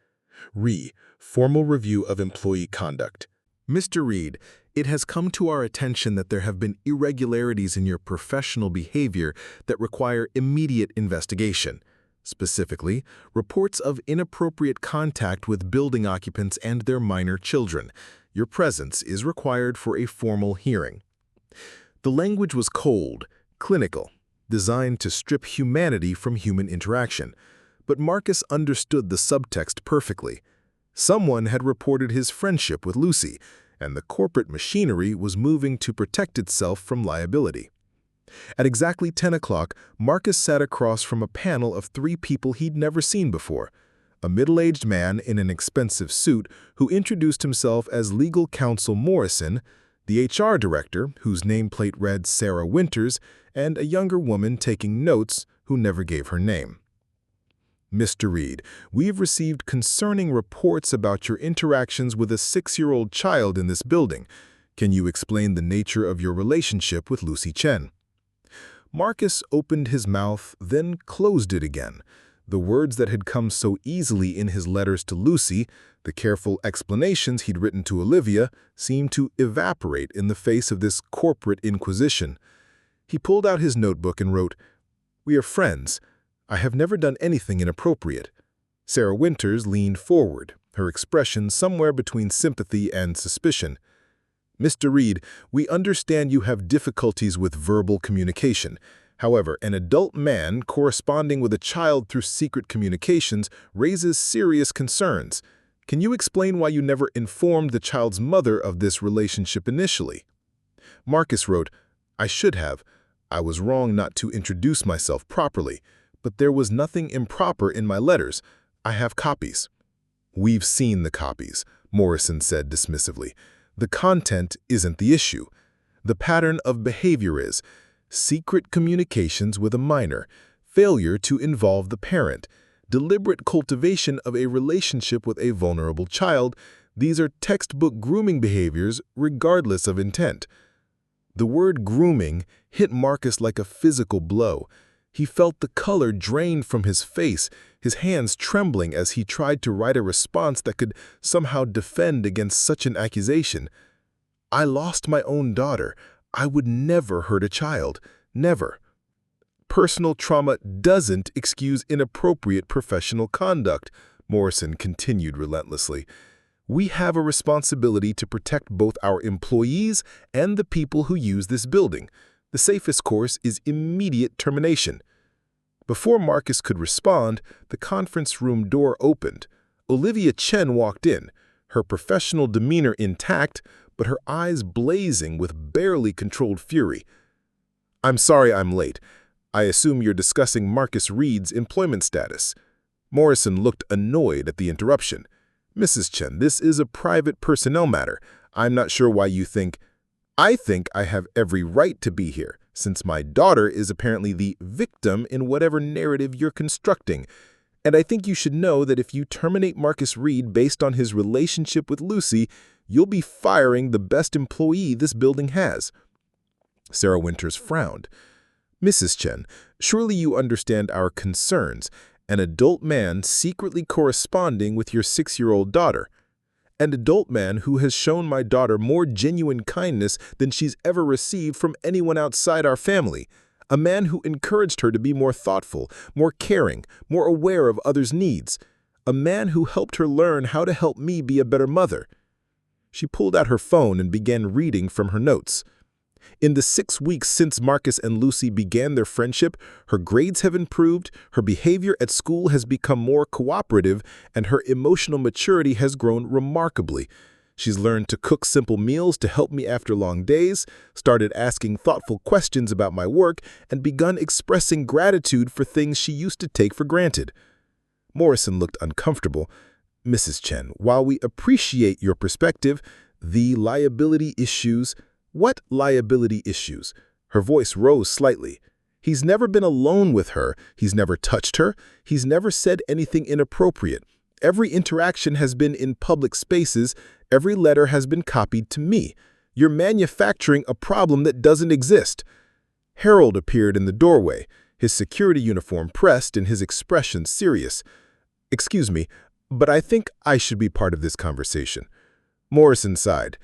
Formal review of employee conduct. "Mr. Reed, it has come to our attention that there have been irregularities in your professional behavior that require immediate investigation. Specifically, reports of inappropriate contact with building occupants and their minor children. Your presence is required for a formal hearing." The language was cold, clinical, designed to strip humanity from human interaction. But Marcus understood the subtext perfectly. Someone had reported his friendship with Lucy, and the corporate machinery was moving to protect itself from liability. At exactly 10 o'clock, Marcus sat across from a panel of 3 people he'd never seen before. A middle-aged man in an expensive suit who introduced himself as legal counsel Morrison, the HR director, whose nameplate read Sarah Winters, and a younger woman taking notes who never gave her name. "Mr. Reed, we've received concerning reports about your interactions with a 6-year-old child in this building. Can you explain the nature of your relationship with Lucy Chen?" Marcus opened his mouth, then closed it again. The words that had come so easily in his letters to Lucy, the careful explanations he'd written to Olivia, seemed to evaporate in the face of this corporate inquisition. He pulled out his notebook and wrote, "We are friends. I have never done anything inappropriate." Sarah Winters leaned forward, her expression somewhere between sympathy and suspicion. "Mr. Reed, we understand you have difficulties with verbal communication. However, an adult man corresponding with a child through secret communications raises serious concerns. Can you explain why you never informed the child's mother of this relationship initially?" Marcus wrote, "I should have. I was wrong not to introduce myself properly, but there was nothing improper in my letters. I have copies." "We've seen the copies," Morrison said dismissively. "The content isn't the issue. The pattern of behavior is secret communications with a minor, failure to involve the parent, deliberate cultivation of a relationship with a vulnerable child. These are textbook grooming behaviors regardless of intent." The word grooming hit Marcus like a physical blow. He felt the color drained from his face, his hands trembling as he tried to write a response that could somehow defend against such an accusation. "I lost my own daughter. I would never hurt a child. Never." "Personal trauma doesn't excuse inappropriate professional conduct," Morrison continued relentlessly. "We have a responsibility to protect both our employees and the people who use this building. The safest course is immediate termination." Before Marcus could respond, the conference room door opened. Olivia Chen walked in, her professional demeanor intact, but her eyes blazing with barely controlled fury. "I'm sorry I'm late. I assume you're discussing Marcus Reed's employment status." Morrison looked annoyed at the interruption. "Mrs. Chen, this is a private personnel matter. I'm not sure why you think—" "I think I have every right to be here, since my daughter is apparently the victim in whatever narrative you're constructing. And I think you should know that if you terminate Marcus Reed based on his relationship with Lucy, you'll be firing the best employee this building has." Sarah Winters frowned. "Mrs. Chen, surely you understand our concerns. An adult man secretly corresponding with your 6-year-old daughter. An adult man who has shown my daughter more genuine kindness than she's ever received from anyone outside our family. A man who encouraged her to be more thoughtful, more caring, more aware of others' needs. A man who helped her learn how to help me be a better mother." She pulled out her phone and began reading from her notes. "In the 6 weeks since Marcus and Lucy began their friendship, her grades have improved, her behavior at school has become more cooperative, and her emotional maturity has grown remarkably. She's learned to cook simple meals to help me after long days, started asking thoughtful questions about my work, and begun expressing gratitude for things she used to take for granted." Morrison looked uncomfortable. "Mrs. Chen, while we appreciate your perspective, the liability issues—" "What liability issues?" Her voice rose slightly. "He's never been alone with her. He's never touched her. He's never said anything inappropriate. Every interaction has been in public spaces. Every letter has been copied to me. You're manufacturing a problem that doesn't exist." Harold appeared in the doorway, his security uniform pressed and his expression serious. "Excuse me, but I think I should be part of this conversation." Morrison sighed.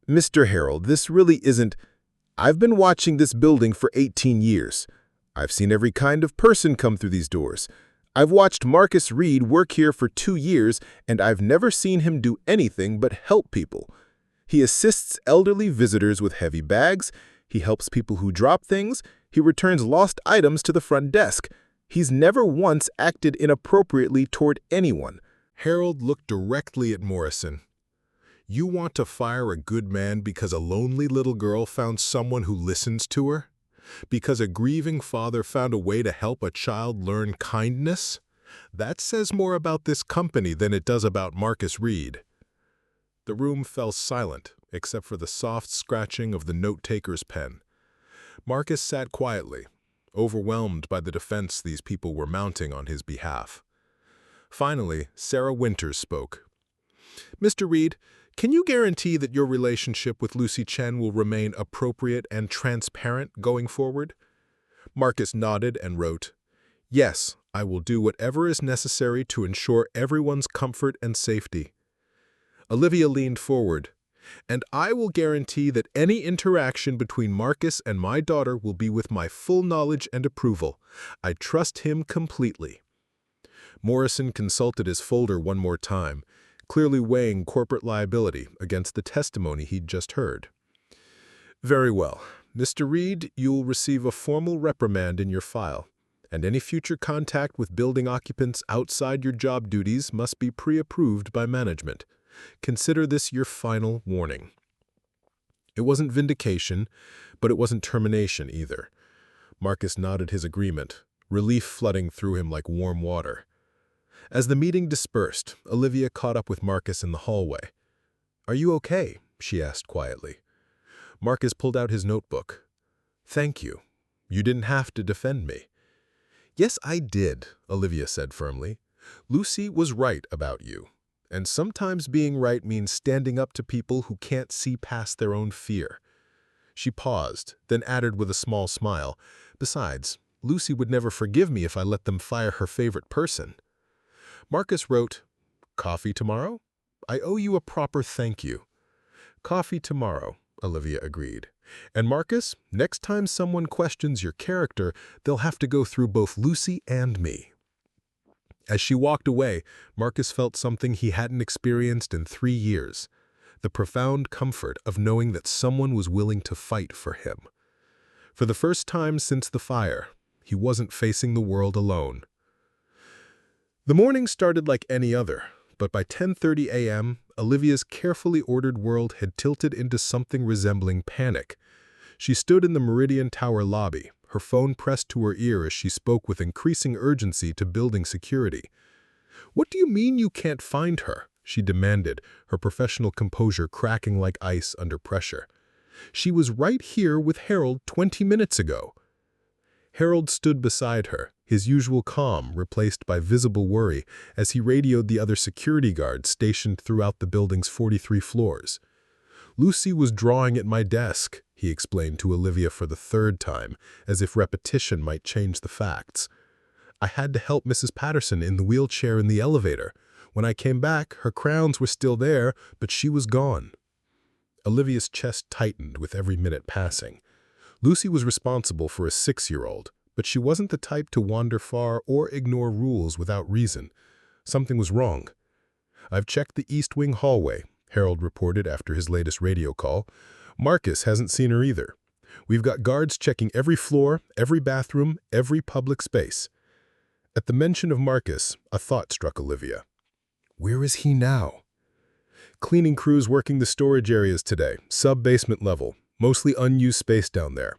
"Mr. Harold, this really isn't— I've been watching this building for 18 years. I've seen every kind of person come through these doors. I've watched Marcus Reed work here for 2 years, and I've never seen him do anything but help people. He assists elderly visitors with heavy bags. He helps people who drop things. He returns lost items to the front desk. He's never once acted inappropriately toward anyone." Harold looked directly at Morrison. "You want to fire a good man because a lonely little girl found someone who listens to her? Because a grieving father found a way to help a child learn kindness? That says more about this company than it does about Marcus Reed." The room fell silent, except for the soft scratching of the note-taker's pen. Marcus sat quietly, overwhelmed by the defense these people were mounting on his behalf. Finally, Sarah Winters spoke. "Mr. Reed, can you guarantee that your relationship with Lucy Chen will remain appropriate and transparent going forward?" Marcus nodded and wrote, "Yes, I will do whatever is necessary to ensure everyone's comfort and safety." Olivia leaned forward, "And I will guarantee that any interaction between Marcus and my daughter will be with my full knowledge and approval. I trust him completely." Morrison consulted his folder one more time. clearly weighing corporate liability against the testimony he'd just heard. "Very well. Mr. Reed, you'll receive a formal reprimand in your file, and any future contact with building occupants outside your job duties must be pre-approved by management. Consider this your final warning." It wasn't vindication, but it wasn't termination either. Marcus nodded his agreement, relief flooding through him like warm water. As the meeting dispersed, Olivia caught up with Marcus in the hallway. "Are you okay?" she asked quietly. Marcus pulled out his notebook. "Thank you. You didn't have to defend me." "Yes, I did," Olivia said firmly. "Lucy was right about you. And sometimes being right means standing up to people who can't see past their own fear." She paused, then added with a small smile, "Besides, Lucy would never forgive me if I let them fire her favorite person." Marcus wrote, "Coffee tomorrow? I owe you a proper thank you." "Coffee tomorrow," Olivia agreed. "And Marcus, next time someone questions your character, they'll have to go through both Lucy and me." As she walked away, Marcus felt something he hadn't experienced in 3 years, the profound comfort of knowing that someone was willing to fight for him. For the first time since the fire, he wasn't facing the world alone. The morning started like any other, but by 10:30 a.m., Olivia's carefully ordered world had tilted into something resembling panic. She stood in the Meridian Tower lobby, her phone pressed to her ear as she spoke with increasing urgency to building security. "What do you mean you can't find her?" she demanded, her professional composure cracking like ice under pressure. "She was right here with Harold 20 minutes ago." Harold stood beside her, his usual calm replaced by visible worry as he radioed the other security guards stationed throughout the building's 43 floors. "Lucy was drawing at my desk," he explained to Olivia for the 3rd time, as if repetition might change the facts. "I had to help Mrs. Patterson in the wheelchair in the elevator. When I came back, her crowns were still there, but she was gone." Olivia's chest tightened with every minute passing. Lucy was responsible for a 6-year-old, but she wasn't the type to wander far or ignore rules without reason. Something was wrong. "I've checked the East Wing hallway," Harold reported after his latest radio call. "Marcus hasn't seen her either. We've got guards checking every floor, every bathroom, every public space." At the mention of Marcus, a thought struck Olivia. Where is he now? "Cleaning crews working the storage areas today, sub-basement level, mostly unused space down there."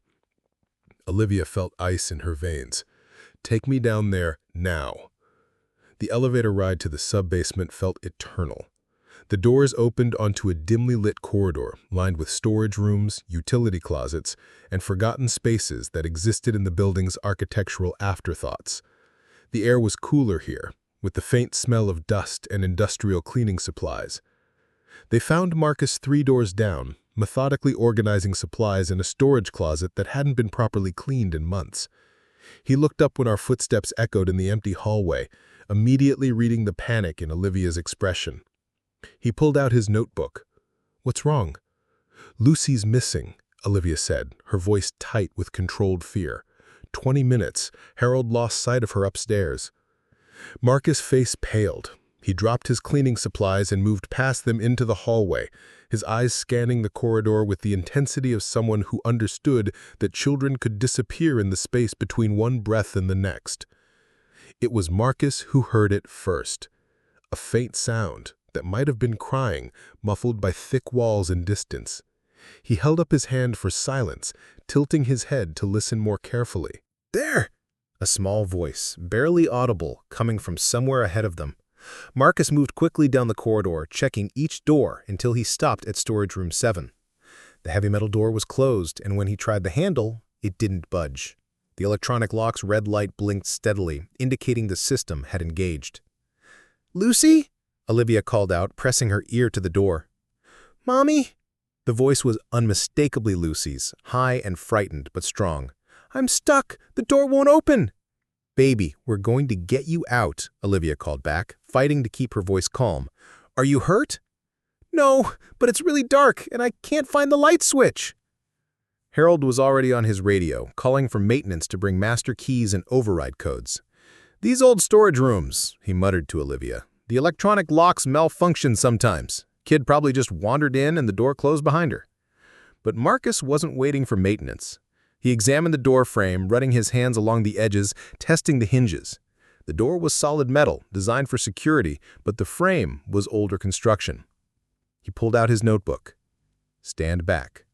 Olivia felt ice in her veins. "Take me down there now." The elevator ride to the sub-basement felt eternal. The doors opened onto a dimly lit corridor lined with storage rooms, utility closets, and forgotten spaces that existed in the building's architectural afterthoughts. The air was cooler here, with the faint smell of dust and industrial cleaning supplies. They found Marcus 3 doors down, methodically organizing supplies in a storage closet that hadn't been properly cleaned in months. He looked up when our footsteps echoed in the empty hallway, immediately reading the panic in Olivia's expression. He pulled out his notebook. "What's wrong?" "Lucy's missing," Olivia said, her voice tight with controlled fear. 20 minutes. Harold lost sight of her upstairs." Marcus' face paled. He dropped his cleaning supplies and moved past them into the hallway, his eyes scanning the corridor with the intensity of someone who understood that children could disappear in the space between one breath and the next. It was Marcus who heard it first. A faint sound that might have been crying, muffled by thick walls and distance. He held up his hand for silence, tilting his head to listen more carefully. "There!" A small voice, barely audible, coming from somewhere ahead of them. Marcus moved quickly down the corridor, checking each door until he stopped at storage room 7. The heavy metal door was closed, and when he tried the handle, it didn't budge. The electronic lock's red light blinked steadily, indicating the system had engaged. "Lucy?" Olivia called out, pressing her ear to the door. "Mommy?" The voice was unmistakably Lucy's, high and frightened but strong. "I'm stuck. The door won't open." "Baby, we're going to get you out," Olivia called back, fighting to keep her voice calm. "Are you hurt?" "No, but it's really dark, and I can't find the light switch." Harold was already on his radio, calling for maintenance to bring master keys and override codes. "These old storage rooms," he muttered to Olivia. The electronic locks malfunction sometimes. Kid probably just wandered in and the door closed behind her. But Marcus wasn't waiting for maintenance. He examined the door frame, running his hands along the edges, testing the hinges. The door was solid metal, designed for security, but the frame was older construction. He pulled out his notebook. Stand back.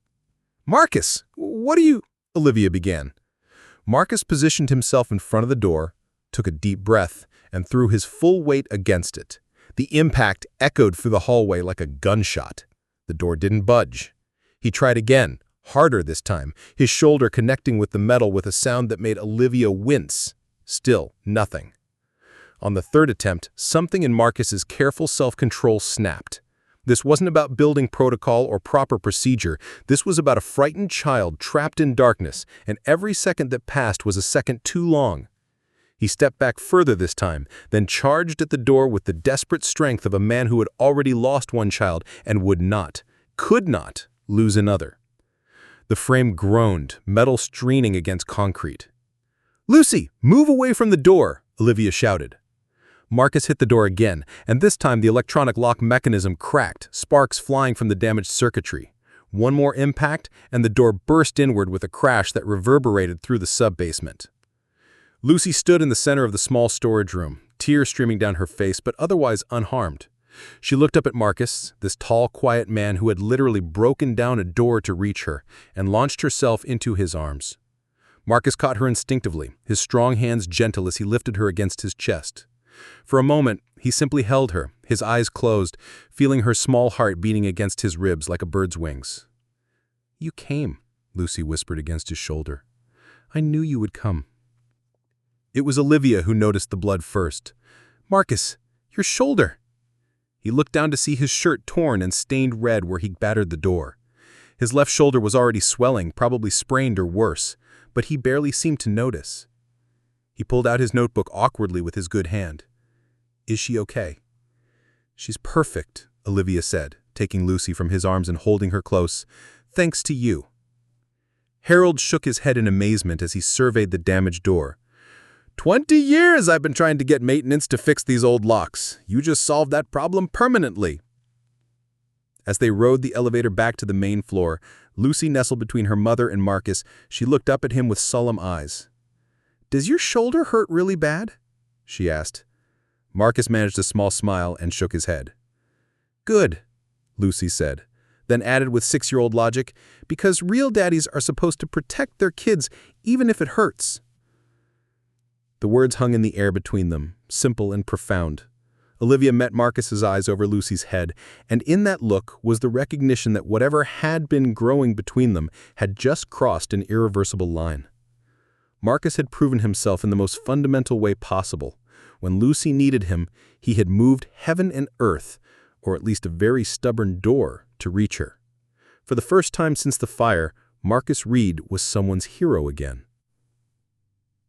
"Marcus, what are you—" Olivia began. Marcus positioned himself in front of the door, took a deep breath, and threw his full weight against it. The impact echoed through the hallway like a gunshot. The door didn't budge. He tried again, harder this time, his shoulder connecting with the metal with a sound that made Olivia wince. Still, nothing. On the third attempt, something in Marcus's careful self-control snapped. This wasn't about building protocol or proper procedure. This was about a frightened child trapped in darkness, and every second that passed was a second too long. He stepped back further this time, then charged at the door with the desperate strength of a man who had already lost one child and could not, lose another. The frame groaned, metal straining against concrete. "Lucy, move away from the door!" Olivia shouted. Marcus hit the door again, and this time the electronic lock mechanism cracked, sparks flying from the damaged circuitry. One more impact, and the door burst inward with a crash that reverberated through the sub-basement. Lucy stood in the center of the small storage room, tears streaming down her face, but otherwise unharmed. She looked up at Marcus, this tall, quiet man who had literally broken down a door to reach her, and launched herself into his arms. Marcus caught her instinctively, his strong hands gentle as he lifted her against his chest. For a moment, he simply held her, his eyes closed, feeling her small heart beating against his ribs like a bird's wings. "You came," Lucy whispered against his shoulder. "I knew you would come." It was Olivia who noticed the blood first. "Marcus, your shoulder!" He looked down to see his shirt torn and stained red where he battered the door. His left shoulder was already swelling, probably sprained or worse, but he barely seemed to notice. He pulled out his notebook awkwardly with his good hand. "Is she okay?" "She's perfect," Olivia said, taking Lucy from his arms and holding her close. "Thanks to you." Harold shook his head in amazement as he surveyed the damaged door. 20 years I've been trying to get maintenance to fix these old locks. You just solved that problem permanently." As they rode the elevator back to the main floor, Lucy nestled between her mother and Marcus. She looked up at him with solemn eyes. "Does your shoulder hurt really bad?" she asked. Marcus managed a small smile and shook his head. "Good," Lucy said, then added with 6-year-old logic, "because real daddies are supposed to protect their kids even if it hurts." The words hung in the air between them, simple and profound. Olivia met Marcus's eyes over Lucy's head, and in that look was the recognition that whatever had been growing between them had just crossed an irreversible line. Marcus had proven himself in the most fundamental way possible. When Lucy needed him, he had moved heaven and earth, or at least a very stubborn door, to reach her. For the first time since the fire, Marcus Reed was someone's hero again.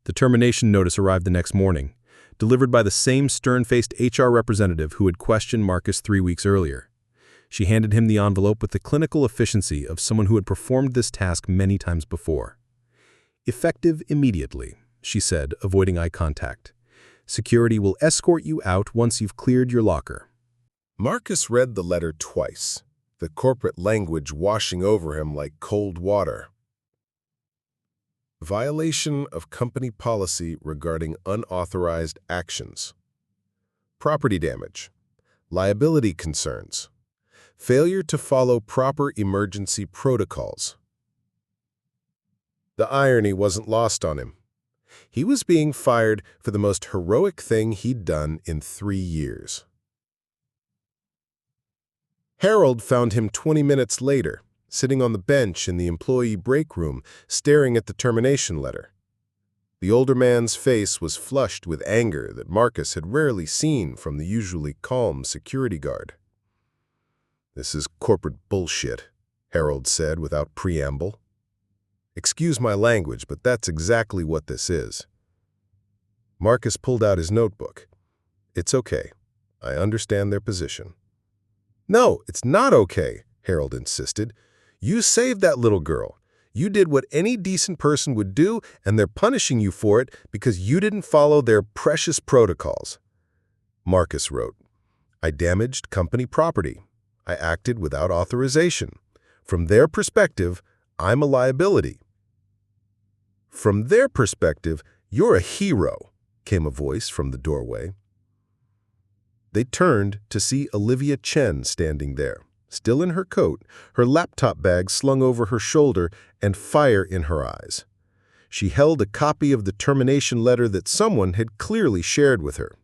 The termination notice arrived the next morning, delivered by the same stern-faced HR representative who had questioned Marcus 3 weeks earlier. She handed him the envelope with the clinical efficiency of someone who had performed this task many times before. "Effective immediately," she said, avoiding eye contact. "Security will escort you out once you've cleared your locker." Marcus read the letter twice, the corporate language washing over him like cold water. Violation of company policy regarding unauthorized actions. Property damage. Liability concerns. Failure to follow proper emergency protocols. The irony wasn't lost on him. He was being fired for the most heroic thing he'd done in 3 years. Harold found him 20 minutes later, sitting on the bench in the employee break room, staring at the termination letter. The older man's face was flushed with anger that Marcus had rarely seen from the usually calm security guard. "This is corporate bullshit," Harold said without preamble. "Excuse my language, but that's exactly what this is." Marcus pulled out his notebook. "It's okay. I understand their position." "No, it's not okay," Harold insisted. "You saved that little girl. You did what any decent person would do, and they're punishing you for it because you didn't follow their precious protocols." Marcus wrote, I damaged company property. I acted without authorization. From their perspective, I'm a liability. From their perspective, you're a hero, came a voice from the doorway. They turned to see Olivia Chen standing there, still in her coat, her laptop bag slung over her shoulder and fire in her eyes. She held a copy of the termination letter that someone had clearly shared with her.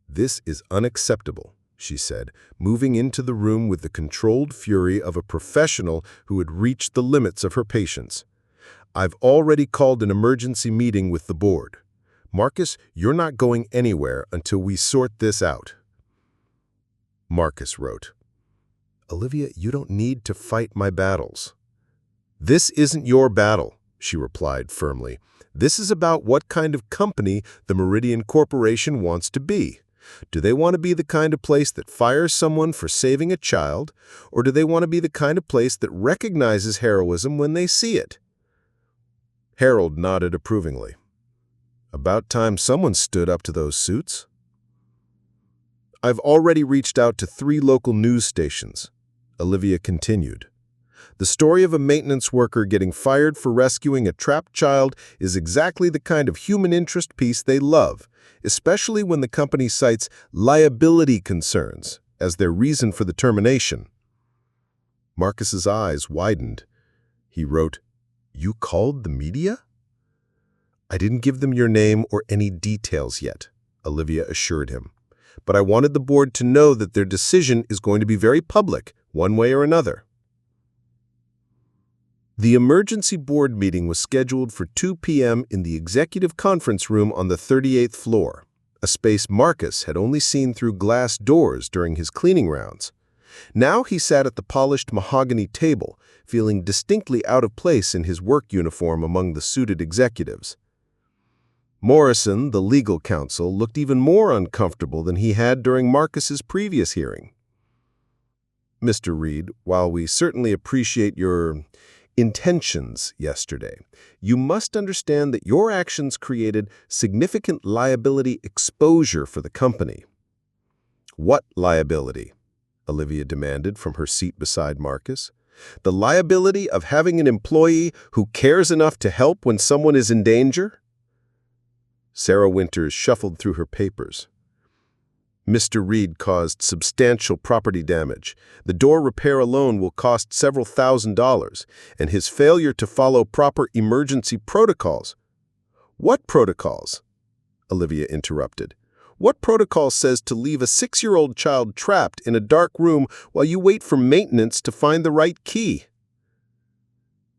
"This is unacceptable," she said, moving into the room with the controlled fury of a professional who had reached the limits of her patience. "I've already called an emergency meeting with the board. Marcus, you're not going anywhere until we sort this out." Marcus wrote, "Olivia, you don't need to fight my battles." "This isn't your battle," she replied firmly. "This is about what kind of company the Meridian Corporation wants to be. Do they want to be the kind of place that fires someone for saving a child, or do they want to be the kind of place that recognizes heroism when they see it?" Harold nodded approvingly. "About time someone stood up to those suits." "I've already reached out to 3 local news stations," Olivia continued. "The story of a maintenance worker getting fired for rescuing a trapped child is exactly the kind of human interest piece they love, especially when the company cites liability concerns as their reason for the termination." Marcus's eyes widened. He wrote, "You called the media?" "I didn't give them your name or any details yet," Olivia assured him. "But I wanted the board to know that their decision is going to be very public, one way or another." The emergency board meeting was scheduled for 2 p.m. in the executive conference room on the 38th floor, a space Marcus had only seen through glass doors during his cleaning rounds. Now he sat at the polished mahogany table, feeling distinctly out of place in his work uniform among the suited executives. Morrison, the legal counsel, looked even more uncomfortable than he had during Marcus's previous hearing. "Mr. Reed, while we certainly appreciate your intentions yesterday, you must understand that your actions created significant liability exposure for the company." "What liability?" Olivia demanded from her seat beside Marcus. "The liability of having an employee who cares enough to help when someone is in danger?" Sarah Winters shuffled through her papers. "Mr. Reed caused substantial property damage. The door repair alone will cost several $1,000s, and his failure to follow proper emergency protocols—" "What protocols?" Olivia interrupted. "What protocol says to leave a 6-year-old child trapped in a dark room while you wait for maintenance to find the right key?"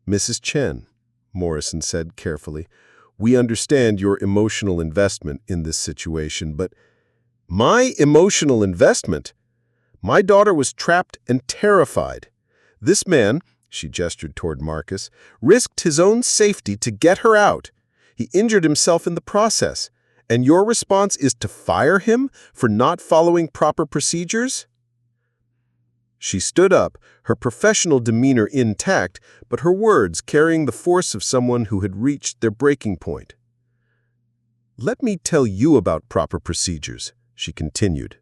"Mrs. Chen," Morrison said carefully, "we understand your emotional investment in this situation, but—" "My emotional investment? My daughter was trapped and terrified. This man," she gestured toward Marcus, "risked his own safety to get her out. He injured himself in the process, and your response is to fire him for not following proper procedures?" She stood up, her professional demeanor intact, but her words carrying the force of someone who had reached their breaking point. "Let me tell you about proper procedures," she continued.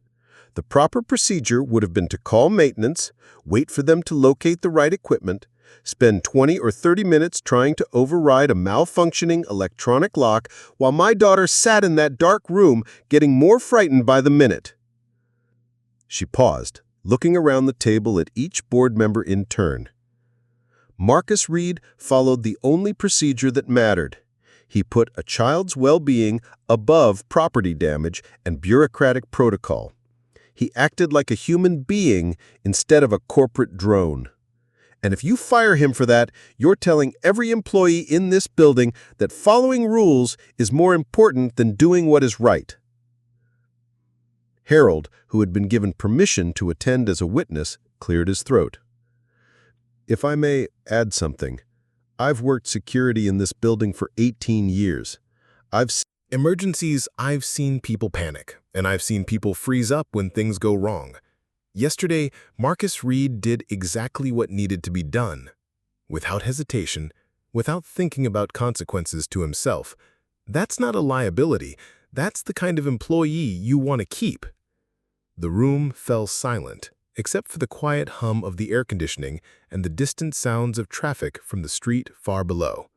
"The proper procedure would have been to call maintenance, wait for them to locate the right equipment, spend 20 or 30 minutes trying to override a malfunctioning electronic lock while my daughter sat in that dark room getting more frightened by the minute." She paused, looking around the table at each board member in turn. Marcus Reed followed the only procedure that mattered. He put a child's well-being above property damage and bureaucratic protocol. He acted like a human being instead of a corporate drone. And if you fire him for that, you're telling every employee in this building that following rules is more important than doing what is right. Harold, who had been given permission to attend as a witness, cleared his throat. "If I may add something, I've worked security in this building for 18 years. Emergencies, I've seen people panic, and I've seen people freeze up when things go wrong. Yesterday, Marcus Reed did exactly what needed to be done. Without hesitation, without thinking about consequences to himself. That's not a liability. That's the kind of employee you want to keep." The room fell silent, except for the quiet hum of the air conditioning and the distant sounds of traffic from the street far below.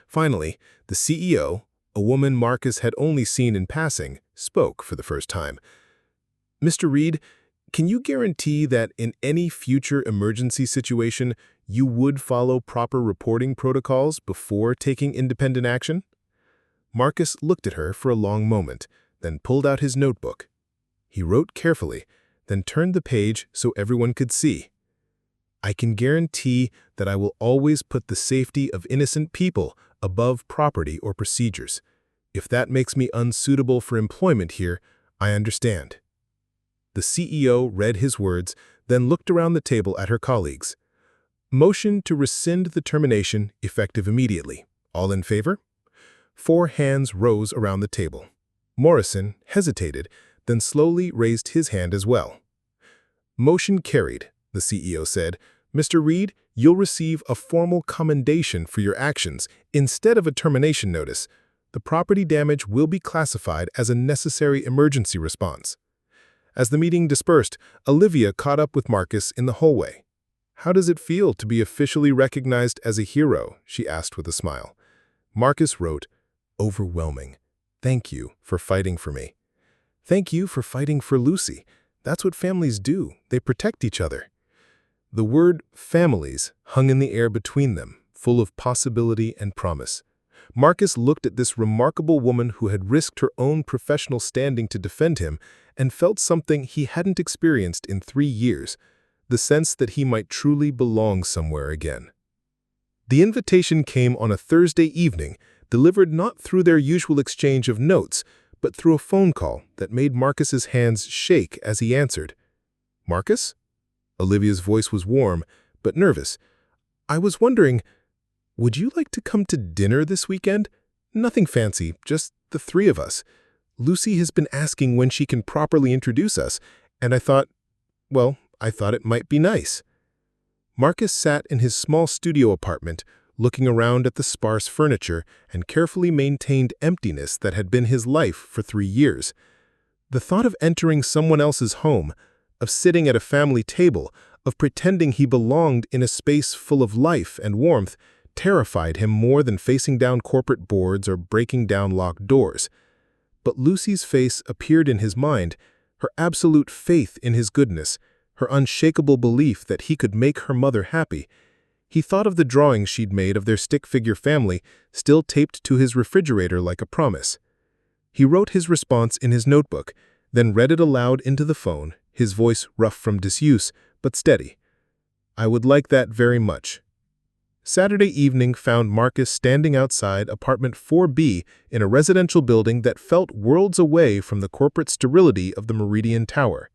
Finally, the CEO, a woman Marcus had only seen in passing, spoke for the first time. "Mr. Reed, can you guarantee that in any future emergency situation, you would follow proper reporting protocols before taking independent action?" Marcus looked at her for a long moment, then pulled out his notebook. He wrote carefully, then turned the page so everyone could see. "I can guarantee that I will always put the safety of innocent people above property or procedures. If that makes me unsuitable for employment here, I understand." The CEO read his words, then looked around the table at her colleagues. "Motion to rescind the termination effective immediately. All in favor?" 4 hands rose around the table. Morrison hesitated, then slowly raised his hand as well. "Motion carried," the CEO said. "Mr. Reed, you'll receive a formal commendation for your actions instead of a termination notice. The property damage will be classified as a necessary emergency response." As the meeting dispersed, Olivia caught up with Marcus in the hallway. "How does it feel to be officially recognized as a hero?" she asked with a smile. Marcus wrote, "Overwhelming. Thank you for fighting for me. Thank you for fighting for Lucy. That's what families do. They protect each other." The word families hung in the air between them, full of possibility and promise. Marcus looked at this remarkable woman who had risked her own professional standing to defend him and felt something he hadn't experienced in 3 years, the sense that he might truly belong somewhere again. The invitation came on a Thursday evening, delivered not through their usual exchange of notes, but through a phone call that made Marcus's hands shake as he answered. "Marcus?" Olivia's voice was warm, but nervous. "I was wondering, would you like to come to dinner this weekend? Nothing fancy, just the 3 of us. Lucy has been asking when she can properly introduce us, and I thought it might be nice." Marcus sat in his small studio apartment, looking around at the sparse furniture and carefully maintained emptiness that had been his life for 3 years. The thought of entering someone else's home, of sitting at a family table, of pretending he belonged in a space full of life and warmth, terrified him more than facing down corporate boards or breaking down locked doors. But Lucy's face appeared in his mind, her absolute faith in his goodness, her unshakable belief that he could make her mother happy. He thought of the drawings she'd made of their stick-figure family, still taped to his refrigerator like a promise. He wrote his response in his notebook, then read it aloud into the phone, his voice rough from disuse, but steady. "I would like that very much." Saturday evening found Marcus standing outside apartment 4B in a residential building that felt worlds away from the corporate sterility of the Meridian Tower.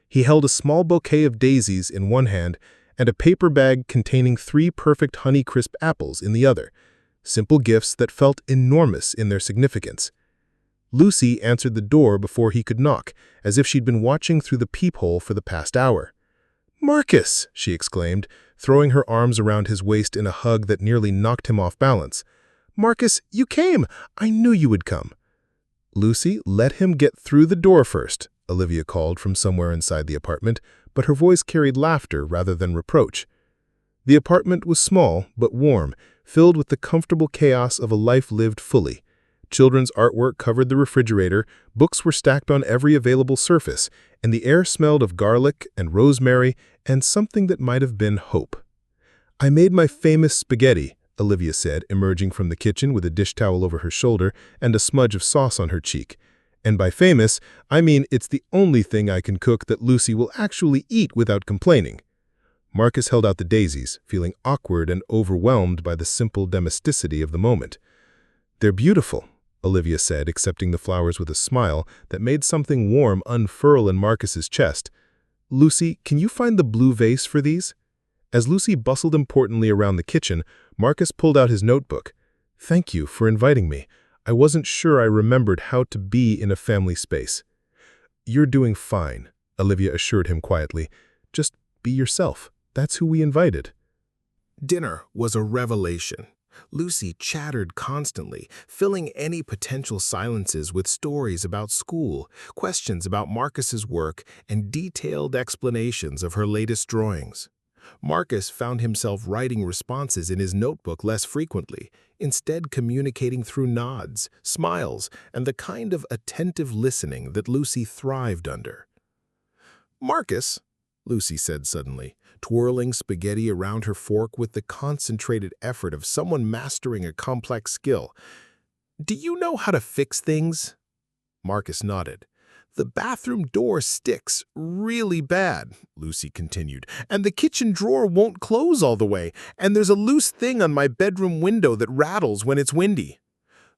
He held a small bouquet of daisies in one hand and a paper bag containing 3 perfect Honeycrisp apples in the other, simple gifts that felt enormous in their significance. Lucy answered the door before he could knock, as if she'd been watching through the peephole for the past hour. "Marcus!" she exclaimed, throwing her arms around his waist in a hug that nearly knocked him off balance. "Marcus, you came! I knew you would come." "Lucy, let him get through the door first," Olivia called from somewhere inside the apartment, but her voice carried laughter rather than reproach. The apartment was small but warm, filled with the comfortable chaos of a life lived fully. Children's artwork covered the refrigerator, books were stacked on every available surface, and the air smelled of garlic and rosemary and something that might have been hope. "I made my famous spaghetti," Olivia said, emerging from the kitchen with a dish towel over her shoulder and a smudge of sauce on her cheek. "And by famous, I mean it's the only thing I can cook that Lucy will actually eat without complaining." Marcus held out the daisies, feeling awkward and overwhelmed by the simple domesticity of the moment. "They're beautiful," Olivia said, accepting the flowers with a smile that made something warm unfurl in Marcus's chest. "Lucy, can you find the blue vase for these?" As Lucy bustled importantly around the kitchen, Marcus pulled out his notebook. "Thank you for inviting me. I wasn't sure I remembered how to be in a family space." "You're doing fine," Olivia assured him quietly. "Just be yourself. That's who we invited." Dinner was a revelation. Lucy chattered constantly, filling any potential silences with stories about school, questions about Marcus's work, and detailed explanations of her latest drawings. Marcus found himself writing responses in his notebook less frequently, instead communicating through nods, smiles, and the kind of attentive listening that Lucy thrived under. "Marcus," Lucy said suddenly, twirling spaghetti around her fork with the concentrated effort of someone mastering a complex skill, "do you know how to fix things?" Marcus nodded. "The bathroom door sticks really bad," Lucy continued, "and the kitchen drawer won't close all the way, and there's a loose thing on my bedroom window that rattles when it's windy."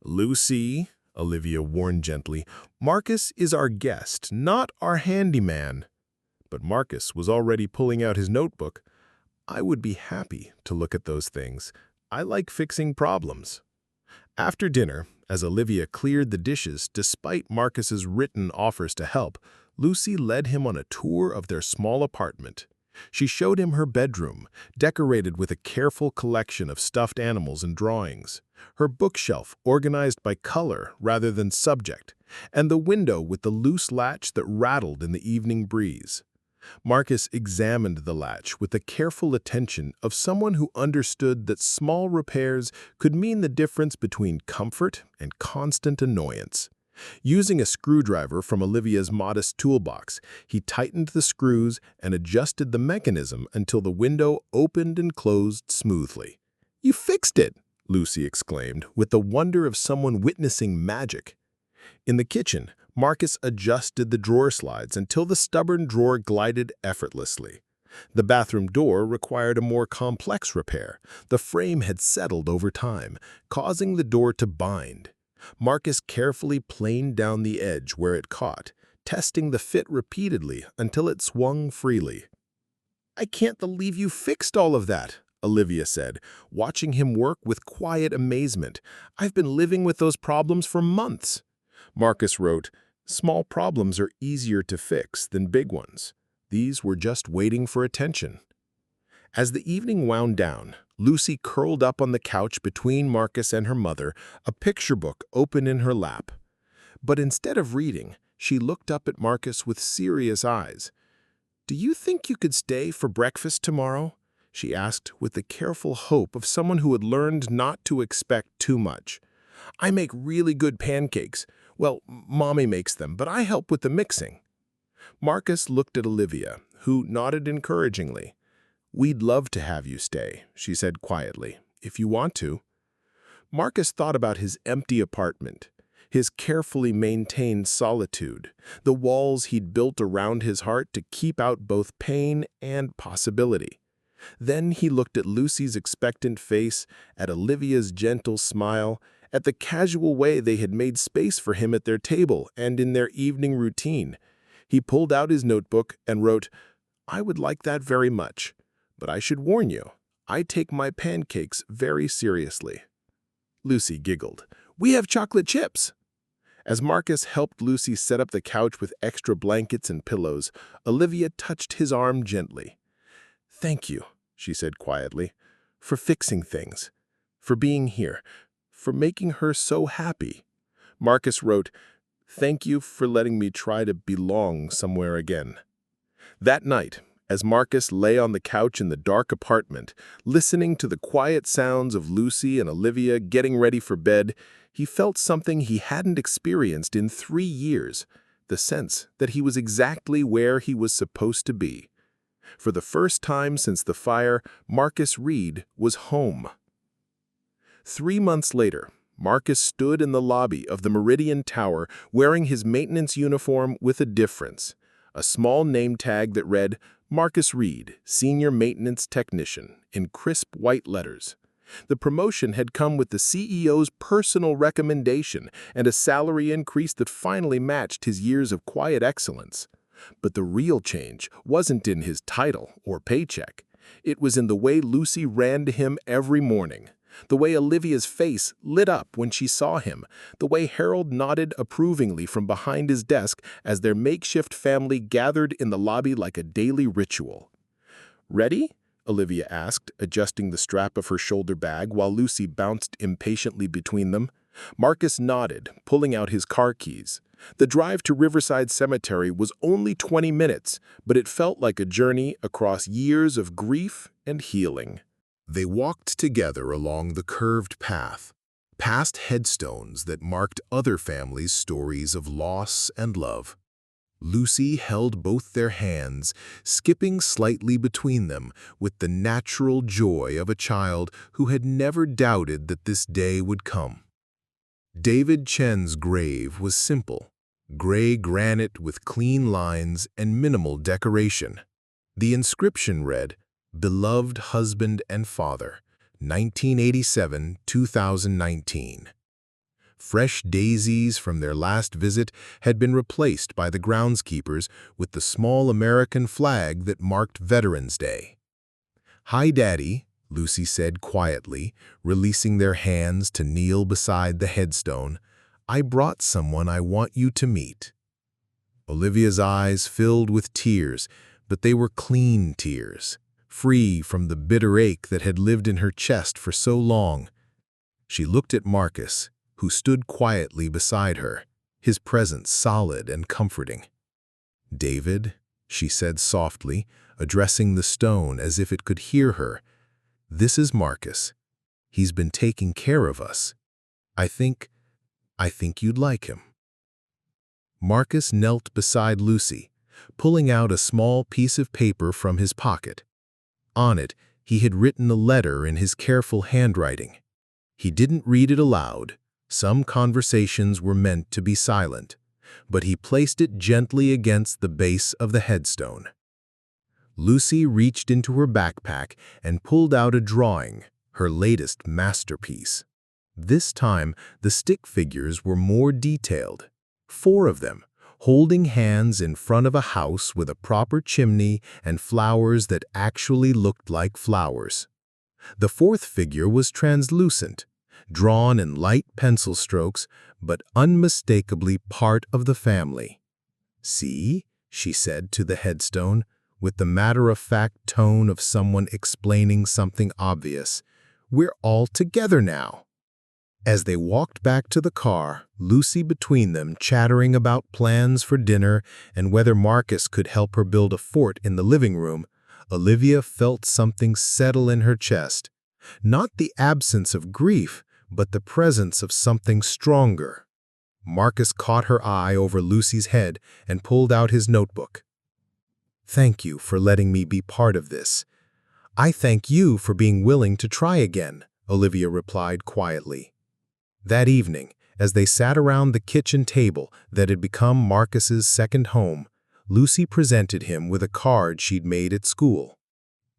"Lucy," Olivia warned gently, "Marcus is our guest, not our handyman." But Marcus was already pulling out his notebook. "I would be happy to look at those things. I like fixing problems." After dinner, as Olivia cleared the dishes despite Marcus's written offers to help, Lucy led him on a tour of their small apartment. She showed him her bedroom, decorated with a careful collection of stuffed animals and drawings, her bookshelf organized by color rather than subject, and the window with the loose latch that rattled in the evening breeze. Marcus examined the latch with the careful attention of someone who understood that small repairs could mean the difference between comfort and constant annoyance. Using a screwdriver from Olivia's modest toolbox, he tightened the screws and adjusted the mechanism until the window opened and closed smoothly. "You fixed it!" Lucy exclaimed, with the wonder of someone witnessing magic. In the kitchen, Marcus adjusted the drawer slides until the stubborn drawer glided effortlessly. The bathroom door required a more complex repair. The frame had settled over time, causing the door to bind. Marcus carefully planed down the edge where it caught, testing the fit repeatedly until it swung freely. "I can't believe you fixed all of that," Olivia said, watching him work with quiet amazement. "I've been living with those problems for months." Marcus wrote, "Small problems are easier to fix than big ones. These were just waiting for attention." As the evening wound down, Lucy curled up on the couch between Marcus and her mother, a picture book open in her lap. But instead of reading, she looked up at Marcus with serious eyes. "Do you think you could stay for breakfast tomorrow?" she asked with the careful hope of someone who had learned not to expect too much. "I make really good pancakes. Well, Mommy makes them, but I help with the mixing." Marcus looked at Olivia, who nodded encouragingly. "We'd love to have you stay," she said quietly, "if you want to." Marcus thought about his empty apartment, his carefully maintained solitude, the walls he'd built around his heart to keep out both pain and possibility. Then he looked at Lucy's expectant face, at Olivia's gentle smile, at the casual way they had made space for him at their table and in their evening routine. He pulled out his notebook and wrote, "I would like that very much, but I should warn you, I take my pancakes very seriously." Lucy giggled. "We have chocolate chips." As Marcus helped Lucy set up the couch with extra blankets and pillows, Olivia touched his arm gently. "Thank you," she said quietly, "for fixing things, for being here, for making her so happy." Marcus wrote, "Thank you for letting me try to belong somewhere again." That night, as Marcus lay on the couch in the dark apartment, listening to the quiet sounds of Lucy and Olivia getting ready for bed, he felt something he hadn't experienced in 3 years, the sense that he was exactly where he was supposed to be. For the first time since the fire, Marcus Reed was home. 3 months later, Marcus stood in the lobby of the Meridian Tower wearing his maintenance uniform with a difference, a small name tag that read, "Marcus Reed, Senior Maintenance Technician," in crisp white letters. The promotion had come with the CEO's personal recommendation and a salary increase that finally matched his years of quiet excellence. But the real change wasn't in his title or paycheck. It was in the way Lucy ran to him every morning, the way Olivia's face lit up when she saw him, the way Harold nodded approvingly from behind his desk as their makeshift family gathered in the lobby like a daily ritual. "Ready?" Olivia asked, adjusting the strap of her shoulder bag while Lucy bounced impatiently between them. Marcus nodded, pulling out his car keys. The drive to Riverside Cemetery was only 20 minutes, but it felt like a journey across years of grief and healing. They walked together along the curved path, past headstones that marked other families' stories of loss and love. Lucy held both their hands, skipping slightly between them with the natural joy of a child who had never doubted that this day would come. David Chen's grave was simple, gray granite with clean lines and minimal decoration. The inscription read, "Beloved Husband and Father, 1987-2019. Fresh daisies from their last visit had been replaced by the groundskeepers with the small American flag that marked Veterans Day. "Hi, Daddy," Lucy said quietly, releasing their hands to kneel beside the headstone. "I brought someone I want you to meet." Olivia's eyes filled with tears, but they were clean tears, free from the bitter ache that had lived in her chest for so long. She looked at Marcus, who stood quietly beside her, his presence solid and comforting. "David," she said softly, addressing the stone as if it could hear her, "this is Marcus. He's been taking care of us. I think you'd like him." Marcus knelt beside Lucy, pulling out a small piece of paper from his pocket. On it, he had written a letter in his careful handwriting. He didn't read it aloud. Some conversations were meant to be silent, but he placed it gently against the base of the headstone. Lucy reached into her backpack and pulled out a drawing, her latest masterpiece. This time, the stick figures were more detailed. 4 of them, holding hands in front of a house with a proper chimney and flowers that actually looked like flowers. The 4th figure was translucent, drawn in light pencil strokes, but unmistakably part of the family. "See," she said to the headstone, with the matter-of-fact tone of someone explaining something obvious, "we're all together now." As they walked back to the car, Lucy between them chattering about plans for dinner and whether Marcus could help her build a fort in the living room, Olivia felt something settle in her chest. Not the absence of grief, but the presence of something stronger. Marcus caught her eye over Lucy's head and pulled out his notebook. "Thank you for letting me be part of this." "I thank you for being willing to try again," Olivia replied quietly. That evening, as they sat around the kitchen table that had become Marcus's second home, Lucy presented him with a card she'd made at school.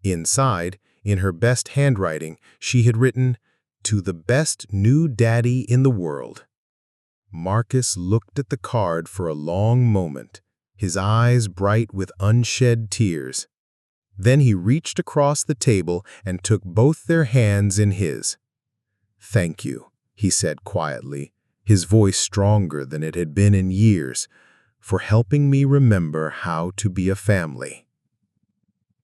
Inside, in her best handwriting, she had written, "To the best new daddy in the world." Marcus looked at the card for a long moment, his eyes bright with unshed tears. Then he reached across the table and took both their hands in his. "Thank you," he said quietly, his voice stronger than it had been in years, "for helping me remember how to be a family."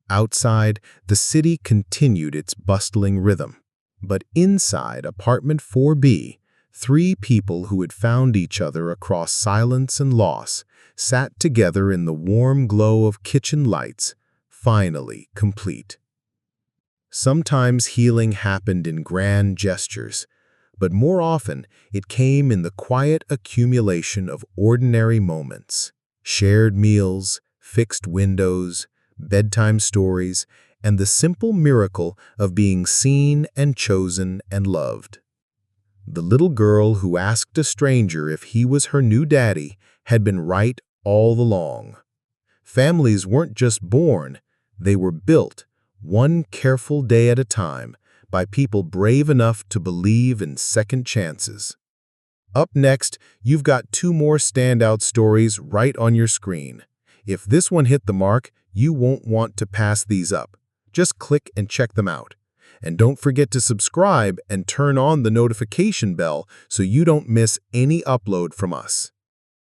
Outside, the city continued its bustling rhythm. But inside apartment 4B, 3 people who had found each other across silence and loss sat together in the warm glow of kitchen lights, finally complete. Sometimes healing happened in grand gestures, but more often it came in the quiet accumulation of ordinary moments, shared meals, fixed windows, bedtime stories, and the simple miracle of being seen and chosen and loved. The little girl who asked a stranger if he was her new daddy had been right all along. Families weren't just born, they were built, one careful day at a time, by people brave enough to believe in second chances. Up next, you've got 2 more standout stories right on your screen. If this one hit the mark, you won't want to pass these up. Just click and check them out. And don't forget to subscribe and turn on the notification bell so you don't miss any upload from us.